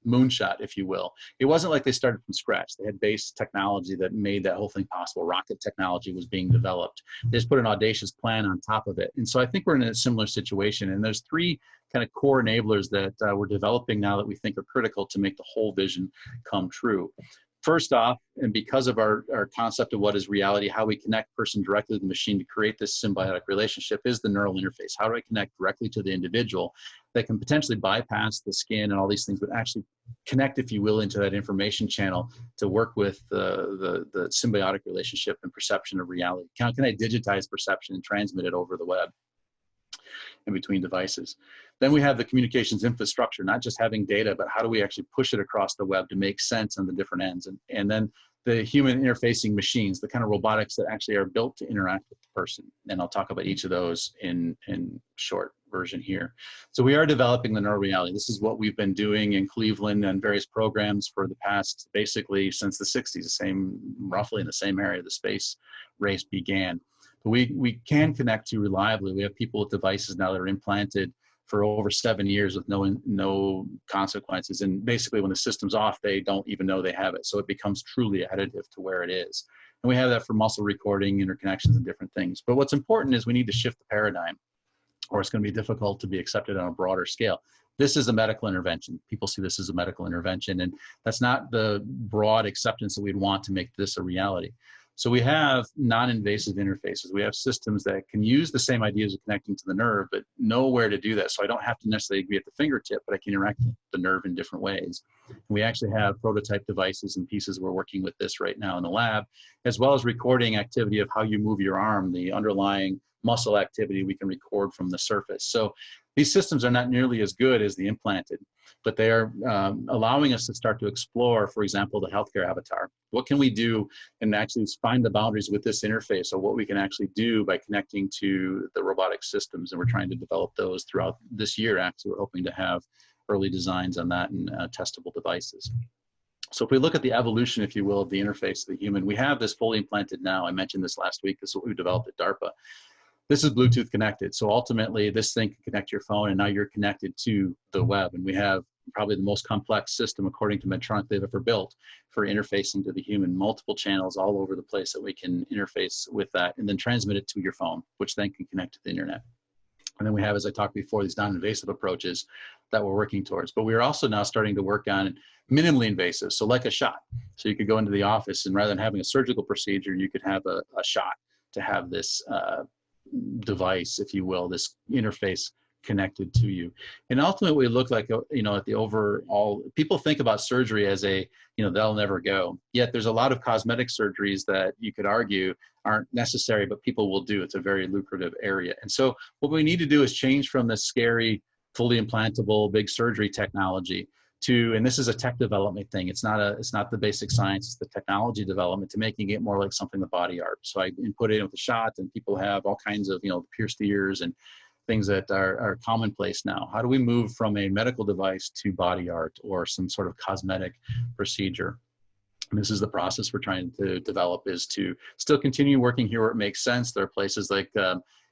moonshot, if you will, it wasn't like they started from scratch. They had base technology that made that whole thing possible. Rocket technology was being developed. They just put an audacious plan on top of it. And so I think we're in a similar situation, and there's three kind of core enablers that we're developing now that we think are critical to make the whole vision come true. First off, and because of our concept of what is reality, how we connect person directly to the machine to create this symbiotic relationship is the neural interface. How do I connect directly to the individual that can potentially bypass the skin and all these things, but actually connect, if you will, into that information channel to work with the symbiotic relationship and perception of reality? How can I digitize perception and transmit it over the web in between devices? Then we have the communications infrastructure, not just having data, but how do we actually push it across the web to make sense on the different ends? And then the human interfacing machines, the kind of robotics that actually are built to interact with the person. And I'll talk about each of those in short version here. So we are developing the neural reality. This is what we've been doing in Cleveland and various programs for the past, basically since the 60s, roughly in the same area the space race began. But we can connect to reliably. We have people with devices now that are implanted for over 7 years with no consequences. And basically when the system's off, they don't even know they have it. So it becomes truly additive to where it is. And we have that for muscle recording, interconnections, and different things. But what's important is we need to shift the paradigm, or it's going to be difficult to be accepted on a broader scale. This is a medical intervention. People see this as a medical intervention, and that's not the broad acceptance that we'd want to make this a reality. So we have non-invasive interfaces. We have systems that can use the same ideas of connecting to the nerve, but know where to do that. So I don't have to necessarily be at the fingertip, but I can interact with the nerve in different ways. And we actually have prototype devices and pieces. We're working with this right now in the lab, as well as recording activity of how you move your arm, the underlying muscle activity we can record from the surface. So these systems are not nearly as good as the implanted, but they are allowing us to start to explore, for example, the healthcare avatar. What can we do and actually find the boundaries with this interface of what we can actually do by connecting to the robotic systems? And we're trying to develop those throughout this year. Actually, we're hoping to have early designs on that and testable devices. So if we look at the evolution, if you will, of the interface of the human, we have this fully implanted now. I mentioned this last week. This is what we developed at DARPA. This is Bluetooth connected. So ultimately this thing can connect to your phone, and now you're connected to the web. And we have probably the most complex system, according to Medtronic, they've ever built for interfacing to the human. Multiple channels all over the place that we can interface with that and then transmit it to your phone, which then can connect to the internet. And then we have, as I talked before, these non-invasive approaches that we're working towards. But we're also now starting to work on minimally invasive, so like a shot. So you could go into the office, and rather than having a surgical procedure, you could have a shot to have this device, if you will, this interface connected to you. And ultimately, we look like, you know, at the overall, people think about surgery as a, you know, they'll never go. Yet there's a lot of cosmetic surgeries that you could argue aren't necessary, but people will do. It's a very lucrative area. And so what we need to do is change from this scary, fully implantable, big surgery technology to, and this is a tech development thing. It's not the basic science, it's the technology development, to making it more like something the body art. So I input it with a shot, and people have all kinds of, you know, pierced ears and things that are commonplace now. How do we move from a medical device to body art or some sort of cosmetic procedure? And this is the process we're trying to develop, is to still continue working here where it makes sense. There are places like,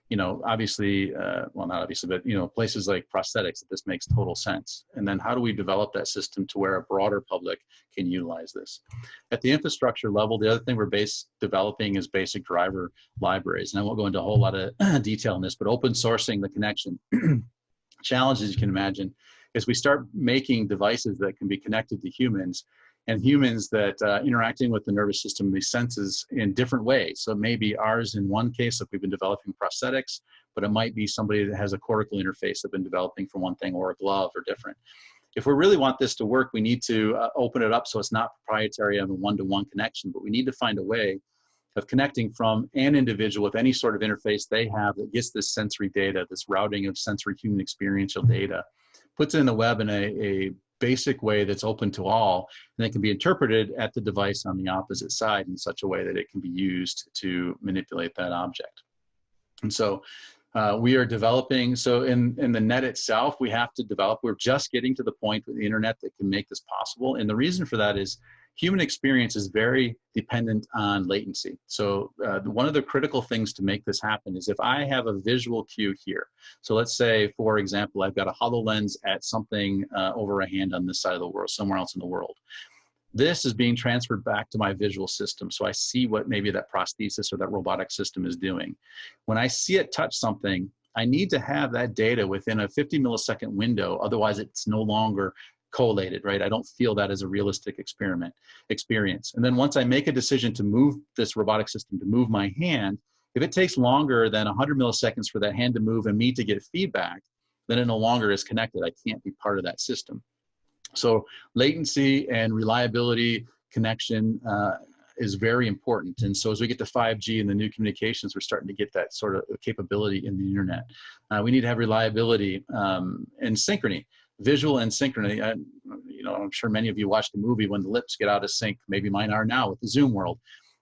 you know, obviously, well, not obviously, but, you know, places like prosthetics that this makes total sense. And then how do we develop that system to where a broader public can utilize this? At the infrastructure level, the other thing we're developing is basic driver libraries. And I won't go into a whole lot of detail on this, but open sourcing the connection. Challenge, as you can imagine, is we start making devices that can be connected to humans, and humans that interacting with the nervous system, these senses, in different ways. So maybe ours in one case, if we've been developing prosthetics, but it might be somebody that has a cortical interface they've been developing for one thing, or a glove, or different. If we really want this to work, we need to open it up so it's not proprietary of a one-to-one connection, but we need to find a way of connecting from an individual with any sort of interface they have that gets this sensory data, this routing of sensory human experiential data, puts it in the web in a basic way that's open to all, and it can be interpreted at the device on the opposite side in such a way that it can be used to manipulate that object. And so we are developing, so in the net itself, we have to develop, we're just getting to the point with the internet that can make this possible. And the reason for that is human experience is very dependent on latency. So one of the critical things to make this happen is if I have a visual cue here. So let's say, for example, I've got a HoloLens at something over a hand on this side of the world, somewhere else in the world. This is being transferred back to my visual system. So I see what maybe that prosthesis or that robotic system is doing. When I see it touch something, I need to have that data within a 50 millisecond window. Otherwise, it's no longer collated, right? I don't feel that as a realistic experience. And then once I make a decision to move this robotic system, to move my hand, if it takes longer than 100 milliseconds for that hand to move and me to get feedback, then it no longer is connected. I can't be part of that system. So latency and reliability connection is very important. And so as we get to 5G and the new communications, we're starting to get that sort of capability in the internet. We need to have reliability and synchrony. Visual and synchrony. You know, I'm sure many of you watched the movie when the lips get out of sync. Maybe mine are now with the Zoom world.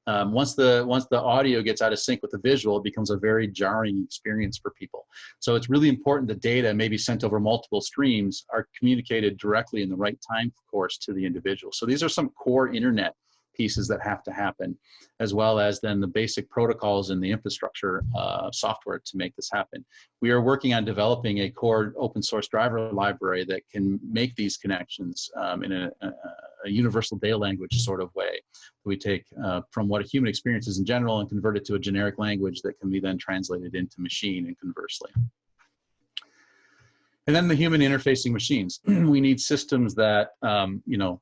Once the audio gets out of sync with the visual, it becomes a very jarring experience for people. So it's really important that data, maybe sent over multiple streams, are communicated directly in the right time course to the individual. So these are some core internet pieces that have to happen, as well as then the basic protocols and the infrastructure software to make this happen. We are working on developing a core open source driver library that can make these connections in a universal data language sort of way. We take from what a human experiences in general and convert it to a generic language that can be then translated into machine and conversely. And then the human interfacing machines. We need systems that, you know,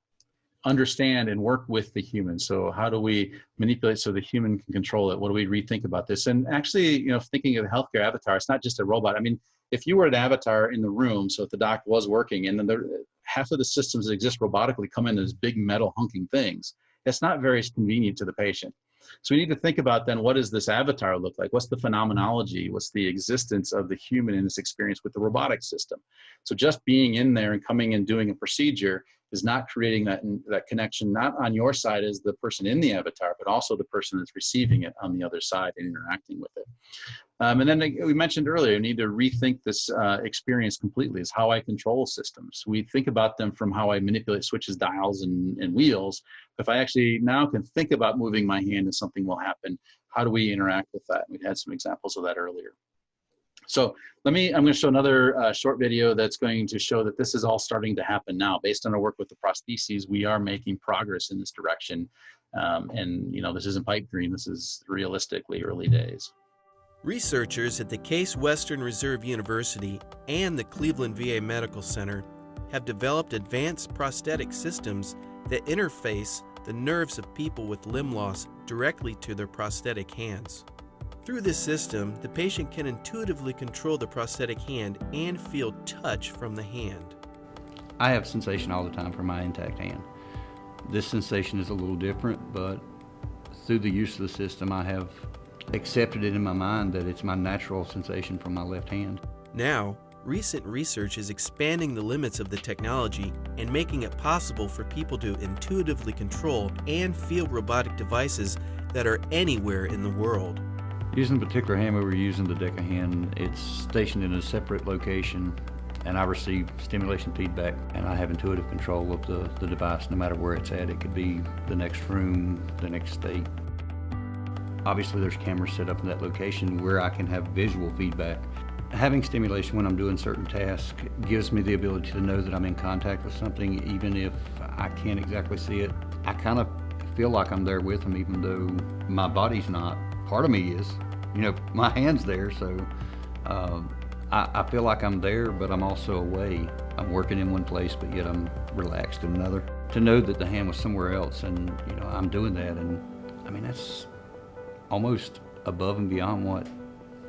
understand and work with the human. So how do we manipulate so the human can control it? What do we rethink about this? And actually, you know, thinking of a healthcare avatar, it's not just a robot. I mean, if you were an avatar in the room, so if the doc was working, and then half of the systems that exist robotically come in as big metal hunking things, it's not very convenient to the patient. So we need to think about then, what does this avatar look like? What's the phenomenology? What's the existence of the human in this experience with the robotic system? So just being in there and coming and doing a procedure is not creating that connection, not on your side as the person in the avatar, but also the person that's receiving it on the other side and interacting with it. And then we mentioned earlier, you need to rethink this experience completely, is how I control systems. We think about them from how I manipulate switches, dials, and wheels. If I actually now can think about moving my hand and something will happen, how do we interact with that? We had some examples of that earlier. So I'm going to show another short video that's going to show that this is all starting to happen now. Based on our work with the prostheses, we are making progress in this direction. And this isn't pipe dream, this is realistically early days. Researchers at the Case Western Reserve University and the Cleveland VA Medical Center have developed advanced prosthetic systems that interface the nerves of people with limb loss directly to their prosthetic hands. Through this system, the patient can intuitively control the prosthetic hand and feel touch from the hand. I have sensation all the time from my intact hand. This sensation is a little different, but through the use of the system, I have accepted it in my mind that it's my natural sensation from my left hand. Now, recent research is expanding the limits of the technology and making it possible for people to intuitively control and feel robotic devices that are anywhere in the world. Using the particular hand we were using, the Deca hand, it's stationed in a separate location, and I receive stimulation feedback, and I have intuitive control of the device no matter where it's at. It could be the next room, the next state. Obviously there's cameras set up in that location where I can have visual feedback. Having stimulation when I'm doing certain tasks gives me the ability to know that I'm in contact with something, even if I can't exactly see it. I kind of feel like I'm there with them, even though my body's not. Part of me is. My hand's there, so I feel like I'm there, but I'm also away. I'm working in one place, but yet I'm relaxed in another. To know that the hand was somewhere else, and I'm doing that, and I mean that's almost above and beyond what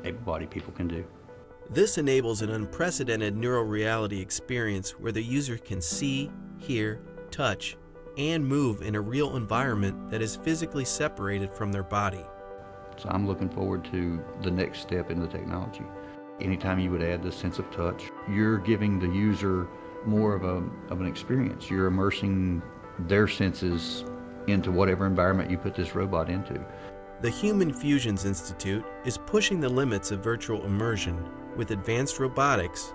able-bodied people can do. This enables an unprecedented neural reality experience where the user can see, hear, touch, and move in a real environment that is physically separated from their body. So I'm looking forward to the next step in the technology. Anytime you would add the sense of touch, you're giving the user more of an experience. You're immersing their senses into whatever environment you put this robot into. The Human Fusions Institute is pushing the limits of virtual immersion with advanced robotics,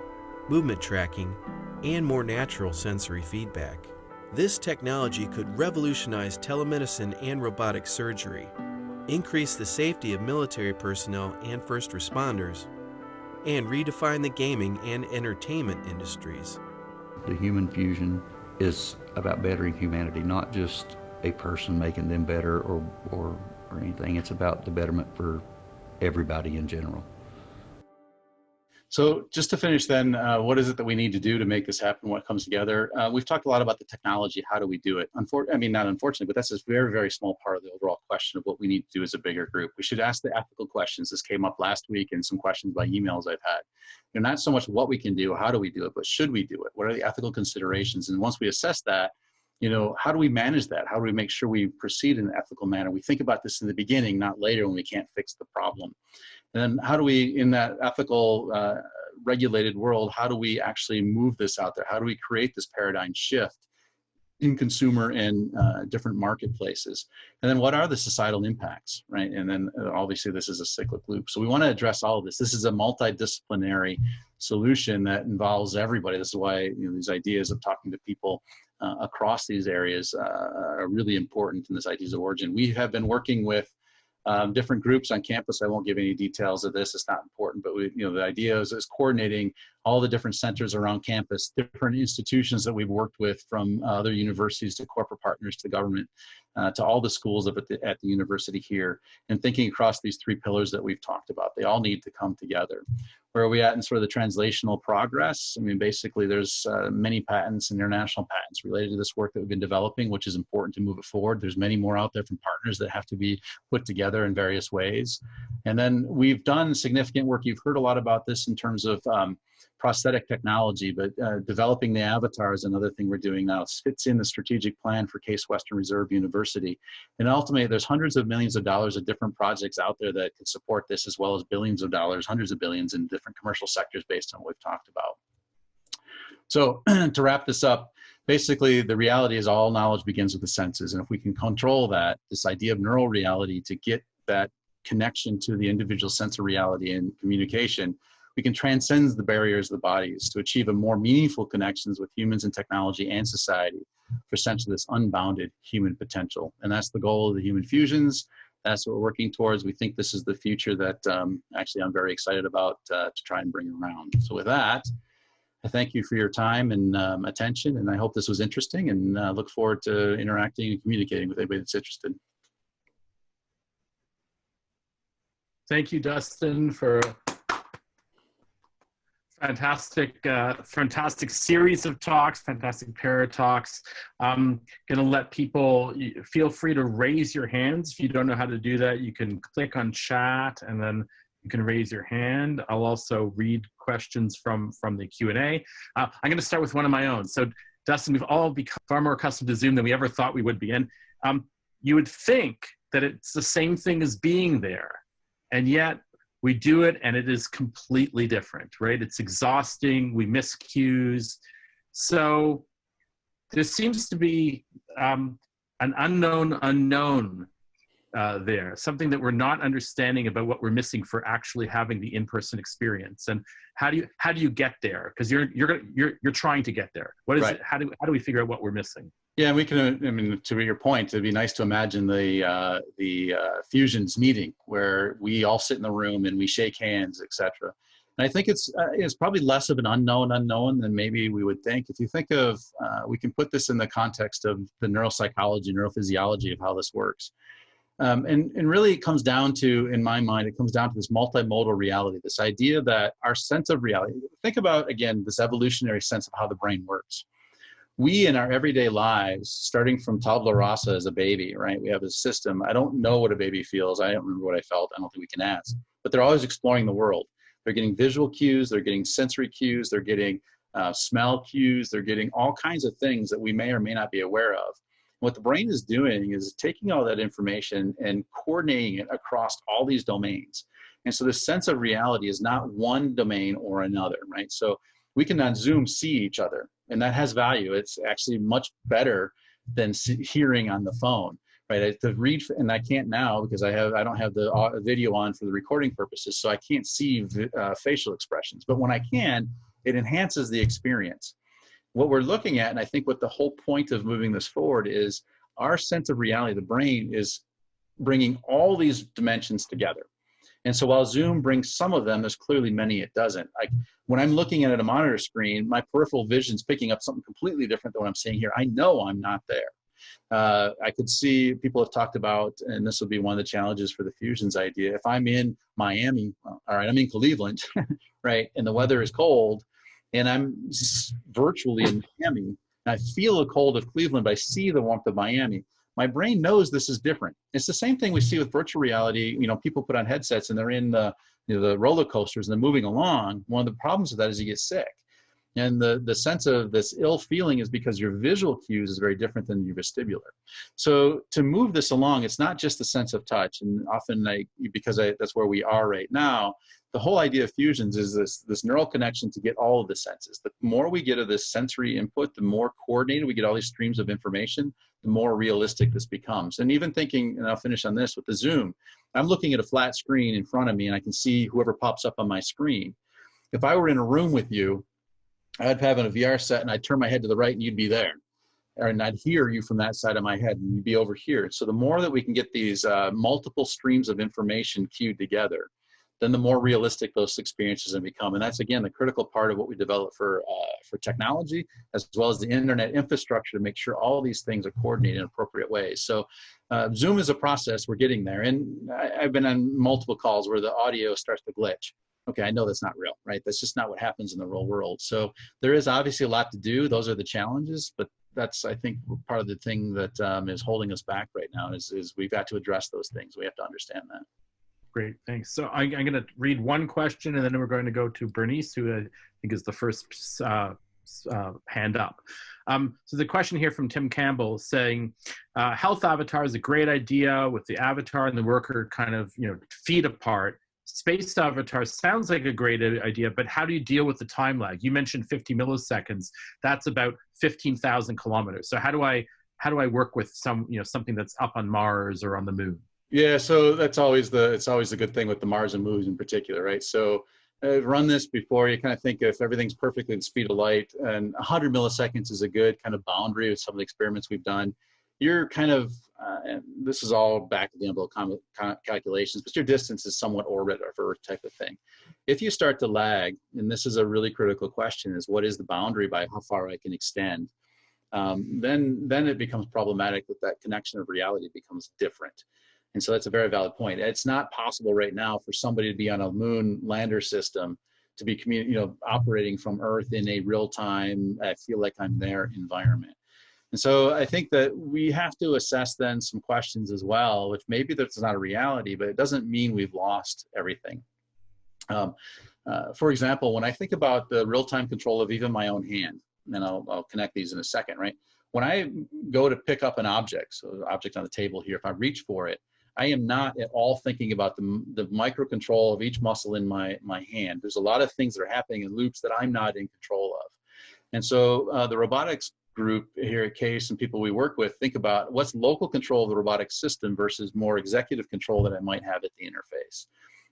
movement tracking, and more natural sensory feedback. This technology could revolutionize telemedicine and robotic surgery, increase the safety of military personnel and first responders, and redefine the gaming and entertainment industries. The Human Fusion is about bettering humanity, not just a person making them better or anything. It's about the betterment for everybody in general. So just to finish then, what is it that we need to do to make this happen? What comes together? We've talked a lot about the technology. How do we do it? Not unfortunately, but that's a very, very small part of the overall question of what we need to do as a bigger group. We should ask the ethical questions. This came up last week in some questions by emails I've had. Not so much what we can do, how do we do it, but should we do it? What are the ethical considerations? And once we assess that, how do we manage that? How do we make sure we proceed in an ethical manner? We think about this in the beginning, not later when we can't fix the problem. And then how do we, in that ethical, regulated world, how do we actually move this out there? How do we create this paradigm shift in consumer and different marketplaces? And then what are the societal impacts, right? And then obviously this is a cyclic loop. So we want to address all of this. This is a multidisciplinary solution that involves everybody. This is why these ideas of talking to people across these areas are really important in this ideas of origin. We have been working with different groups on campus. I won't give any details of this. It's not important, but the idea is coordinating all the different centers around campus, different institutions that we've worked with, from other universities to corporate partners to government, to all the schools up at the university here, and thinking across these three pillars that we've talked about. They all need to come together. Where are we at in sort of the translational progress? Basically there's many patents and international patents related to this work that we've been developing, which is important to move it forward. There's many more out there from partners that have to be put together in various ways. And then we've done significant work. You've heard a lot about this in terms of prosthetic technology, but developing the avatar is another thing we're doing now. It fits in the strategic plan for Case Western Reserve University. And ultimately, there's hundreds of millions of dollars of different projects out there that could support this, as well as billions of dollars, hundreds of billions in different commercial sectors based on what we've talked about. So to wrap this up, basically the reality is all knowledge begins with the senses. And if we can control that, this idea of neural reality, to get that connection to the individual sense of reality and communication, we can transcend the barriers of the bodies to achieve a more meaningful connections with humans and technology and society for essentially this unbounded human potential. And that's the goal of the Human Fusions. That's what we're working towards. We think this is the future that actually I'm very excited about to try and bring around. So with that, I thank you for your time and attention, and I hope this was interesting, and look forward to interacting and communicating with anybody that's interested. Thank you, Dustin, for fantastic series of talks, fantastic pair of talks. I'm going to let people, feel free to raise your hands. If you don't know how to do that, you can click on chat and then you can raise your hand. I'll also read questions from the Q&A. I'm going to start with one of my own. So Dustin, we've all become far more accustomed to Zoom than we ever thought we would be. And you would think that it's the same thing as being there. And yet we do it and it is completely different, right? It's exhausting, we miss cues. So there seems to be an unknown there, something that we're not understanding about what we're missing for actually having the in-person experience. And how do you get there? Because you're trying to get there. What is it? How do we figure out what we're missing? Yeah, we can. I mean, to your point, it'd be nice to imagine the Fusions meeting where we all sit in the room and we shake hands, etc. And I think it's probably less of an unknown than maybe we would think. If you think of, we can put this in the context of the neuropsychology, neurophysiology of how this works. And really it comes down to, in my mind, it comes down to this multimodal reality, this idea that our sense of reality, think about, again, this evolutionary sense of how the brain works. We, in our everyday lives, starting from tabula rasa as a baby, right? We have a system. I don't know what a baby feels. I don't remember what I felt. I don't think we can ask. But they're always exploring the world. They're getting visual cues. They're getting sensory cues. They're getting smell cues. They're getting all kinds of things that we may or may not be aware of. What the brain is doing is taking all that information and coordinating it across all these domains. And so the sense of reality is not one domain or another, right? So we can on Zoom see each other, and that has value. It's actually much better than hearing on the phone, right? To read, and I can't now because I don't have the video on for the recording purposes, so I can't see facial expressions. But when I can, it enhances the experience. What we're looking at, and I think what the whole point of moving this forward is, our sense of reality, the brain, is bringing all these dimensions together. And so while Zoom brings some of them, there's clearly many it doesn't. When I'm looking at a monitor screen, my peripheral vision's picking up something completely different than what I'm seeing here. I know I'm not there. I could see, people have talked about, and this will be one of the challenges for the Fusions idea, if I'm in Miami, all right, I'm in Cleveland, right, and the weather is cold, and I'm virtually in Miami, and I feel the cold of Cleveland, but I see the warmth of Miami. My brain knows this is different. It's the same thing we see with virtual reality. You know, people put on headsets and they're in the roller coasters and they're moving along. One of the problems with that is you get sick. And the sense of this ill feeling is because your visual cues is very different than your vestibular. So to move this along, it's not just the sense of touch. And often, that's where we are right now, the whole idea of Fusions is this neural connection to get all of the senses. The more we get of this sensory input, the more coordinated we get all these streams of information, the more realistic this becomes. And even thinking, and I'll finish on this with the Zoom, I'm looking at a flat screen in front of me and I can see whoever pops up on my screen. If I were in a room with you, I'd have a VR set and I'd turn my head to the right and you'd be there. And I'd hear you from that side of my head and you'd be over here. So the more that we can get these multiple streams of information queued together, then the more realistic those experiences have become. And that's, again, the critical part of what we develop for technology, as well as the internet infrastructure to make sure all these things are coordinated in appropriate ways. So Zoom is a process. We're getting there. And I've been on multiple calls where the audio starts to glitch. Okay, I know that's not real, right? That's just not what happens in the real world. So there is obviously a lot to do. Those are the challenges, but that's, I think, part of the thing that is holding us back right now is we've got to address those things. We have to understand that. Great, thanks. So I'm going to read one question, and then we're going to go to Bernice, who I think is the first hand up. So the question here from Tim Campbell saying, health avatar is a great idea with the avatar and the worker kind of, feet apart. Space avatar sounds like a great idea, but how do you deal with the time lag? You mentioned 50 milliseconds. That's about 15,000 kilometers. So how do I work with something that's up on Mars or on the moon? Yeah, so it's always a good thing with the Mars and moons in particular, right? So run this before you kind of think if everything's perfectly at the speed of light, and 100 milliseconds is a good kind of boundary with some of the experiments we've done. you're kind of, and this is all back of the envelope calculations, but your distance is somewhat orbit of Earth type of thing. If you start to lag, and this is a really critical question, is what is the boundary by how far I can extend? Then it becomes problematic that connection of reality becomes different. And so that's a very valid point. It's not possible right now for somebody to be on a moon lander system to be operating from Earth in a real-time, I feel like I'm there environment. And so I think that we have to assess then some questions as well, which maybe that's not a reality, but it doesn't mean we've lost everything. For example, when I think about the real-time control of even my own hand, and I'll connect these in a second, right? When I go to pick up an object, so the object on the table here, if I reach for it, I am not at all thinking about the microcontrol of each muscle in my hand. There's a lot of things that are happening in loops that I'm not in control of. And so the robotics group here at CASE and people we work with think about what's local control of the robotic system versus more executive control that I might have at the interface.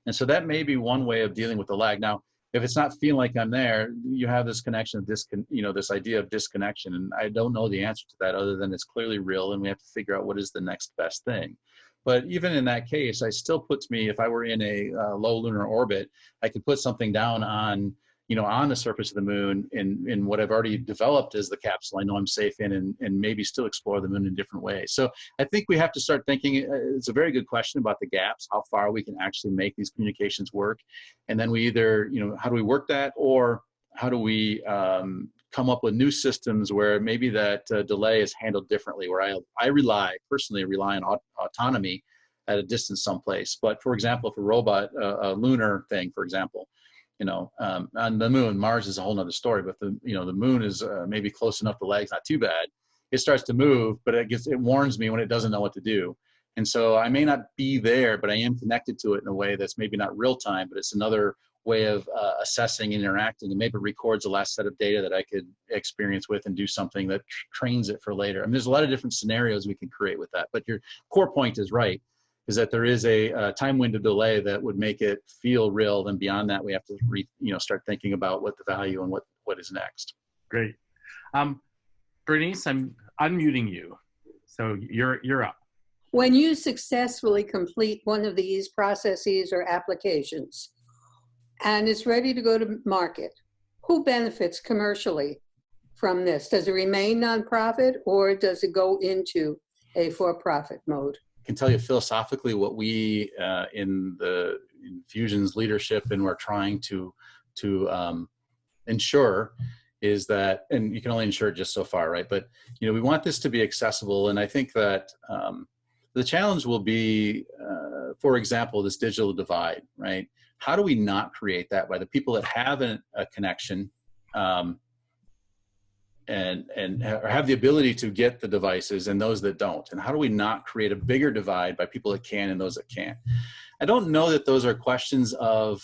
And so that may be one way of dealing with the lag. Now, if it's not feeling like I'm there, you have this connection of this idea of disconnection. And I don't know the answer to that other than it's clearly real and we have to figure out what is the next best thing. But even in that case, I still puts me, if I were in a low lunar orbit, I could put something down on the surface of the moon in what I've already developed as the capsule I know I'm safe in, and maybe still explore the moon in different ways. So I think we have to start thinking, it's a very good question about the gaps, how far we can actually make these communications work. And then we either, how do we work that, or how do we come up with new systems where maybe that delay is handled differently, where I personally rely on autonomy at a distance someplace. But for example, if a robot, a lunar thing, for example, on the moon, Mars is a whole nother story, but the moon is maybe close enough, the lag's not too bad. It starts to move, but it warns me when it doesn't know what to do. And so I may not be there, but I am connected to it in a way that's maybe not real time, but it's another way of assessing and interacting, and maybe it records the last set of data that I could experience with and do something that trains it for later. I mean, there's a lot of different scenarios we can create with that, but your core point is right, is that there is a time window delay that would make it feel real. Then beyond that, we have to start thinking about what the value and what is next. Great. Bernice, I'm unmuting you. So you're up. When you successfully complete one of these processes or applications and it's ready to go to market, who benefits commercially from this? Does it remain nonprofit or does it go into a for-profit mode? I can tell you philosophically what we in Fusion's leadership and we're trying to ensure is that, and you can only ensure it just so far, right? But we want this to be accessible, and I think that the challenge will be, for example, this digital divide, right? How do we not create that by the people that have a connection and have the ability to get the devices and those that don't? And how do we not create a bigger divide by people that can and those that can't? I don't know that those are questions of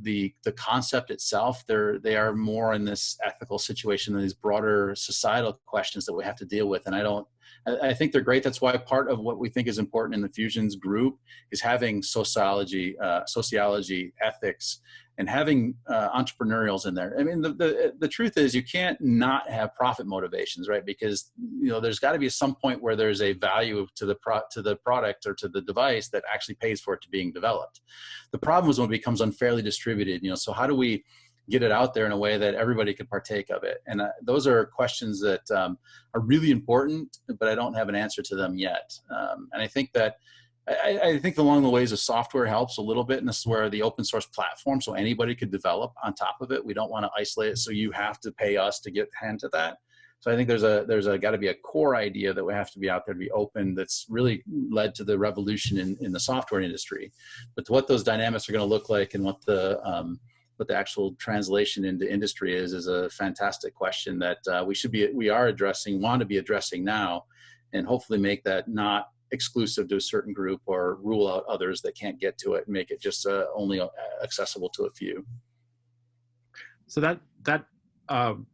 the concept itself. They are more in this ethical situation than these broader societal questions that we have to deal with. And I think they're great. That's why part of what we think is important in the Fusions group is having sociology, ethics, and having entrepreneurials in there. I mean, the truth is you can't not have profit motivations, right? Because there's got to be some point where there's a value to the product or to the device that actually pays for it to being developed. The problem is when it becomes unfairly distributed. So how do we get it out there in a way that everybody could partake of it? And those are questions that are really important, but I don't have an answer to them yet. And I think that I think along the ways of software helps a little bit, and this is where the open source platform, so anybody could develop on top of it. We don't want to isolate it, so you have to pay us to get hand to that. So I think there's got to be a core idea that we have to be out there to be open. That's really led to the revolution in the software industry. But what those dynamics are going to look like and what the actual translation into industry is a fantastic question that we are addressing, want to be addressing now, and hopefully make that not exclusive to a certain group or rule out others that can't get to it and make it just only accessible to a few. So that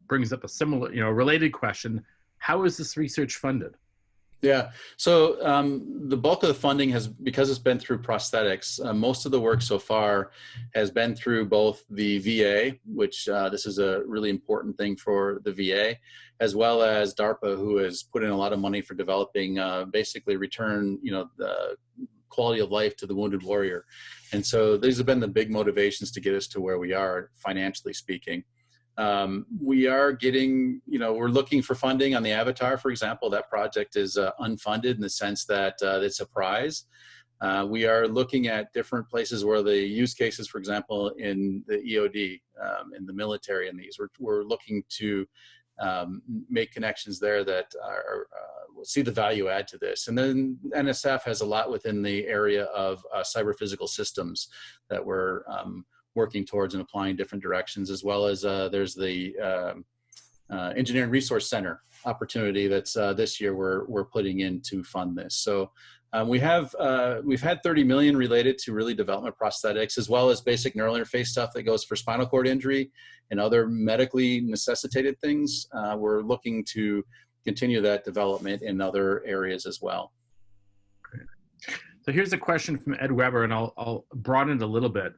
brings up a similar, related question. How is this research funded? Yeah. So the bulk of the funding has, because it's been through prosthetics, most of the work so far has been through both the VA, which this is a really important thing for the VA, as well as DARPA, who has put in a lot of money for developing basically return, the quality of life to the wounded warrior. And so these have been the big motivations to get us to where we are, financially speaking. We are getting, we're looking for funding on the Avatar, for example. That project is unfunded in the sense that it's a prize. We are looking at different places where the use cases, for example, in the EOD, in the military, and these, we're looking to make connections there that will see the value add to this. And then NSF has a lot within the area of cyber physical systems that we're working towards and applying different directions, as well as there's the Engineering Resource Center opportunity that's this year we're putting in to fund this. So we've had 30 million related to really development prosthetics, as well as basic neural interface stuff that goes for spinal cord injury and other medically necessitated things. We're looking to continue that development in other areas as well. Great. So here's a question from Ed Weber, and I'll broaden it a little bit.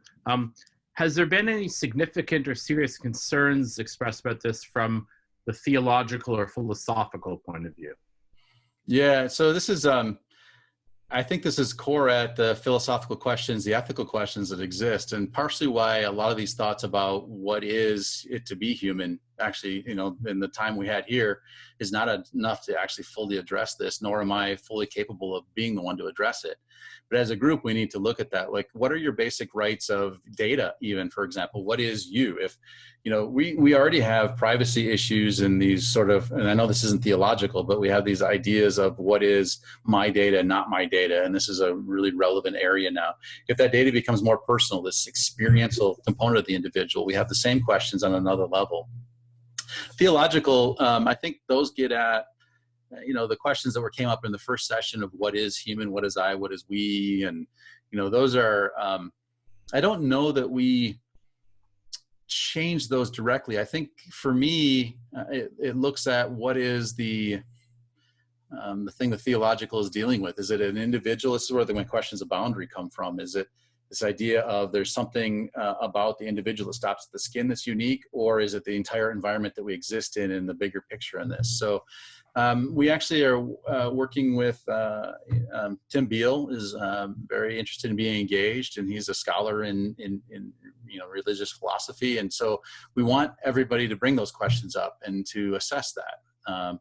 Has there been any significant or serious concerns expressed about this from the theological or philosophical point of view? Yeah, so this is, I think this is core at the philosophical questions, the ethical questions that exist, and partially why a lot of these thoughts about what is it to be human, actually, in the time we had here, is not enough to actually fully address this, nor am I fully capable of being the one to address it. But as a group, we need to look at that. Like, what are your basic rights of data, even, for example? What is you? If, we already have privacy issues and these sort of, and I know this isn't theological, but we have these ideas of what is my data, not my data. And this is a really relevant area now. If that data becomes more personal, this experiential component of the individual, we have the same questions on another level. Theological, I think those get at, the questions that came up in the first session of what is human, what is I, what is we, and those are. I don't know that we change those directly. I think for me, it looks at what is the thing the theological is dealing with. Is it an individual? This is where my questions of boundary come from. Is it this idea of there's something about the individual that stops at the skin that's unique, or is it the entire environment that we exist in the bigger picture in this? So we actually are working with Tim Beal is very interested in being engaged, and he's a scholar in religious philosophy, and so we want everybody to bring those questions up and to assess that.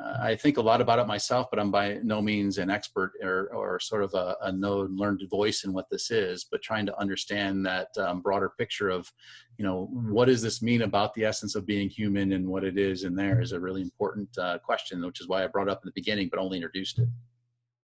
I think a lot about it myself, but I'm by no means an expert or sort of a learned voice in what this is, but trying to understand that broader picture of, what does this mean about the essence of being human and what it is in there is a really important question, which is why I brought it up in the beginning, but only introduced it.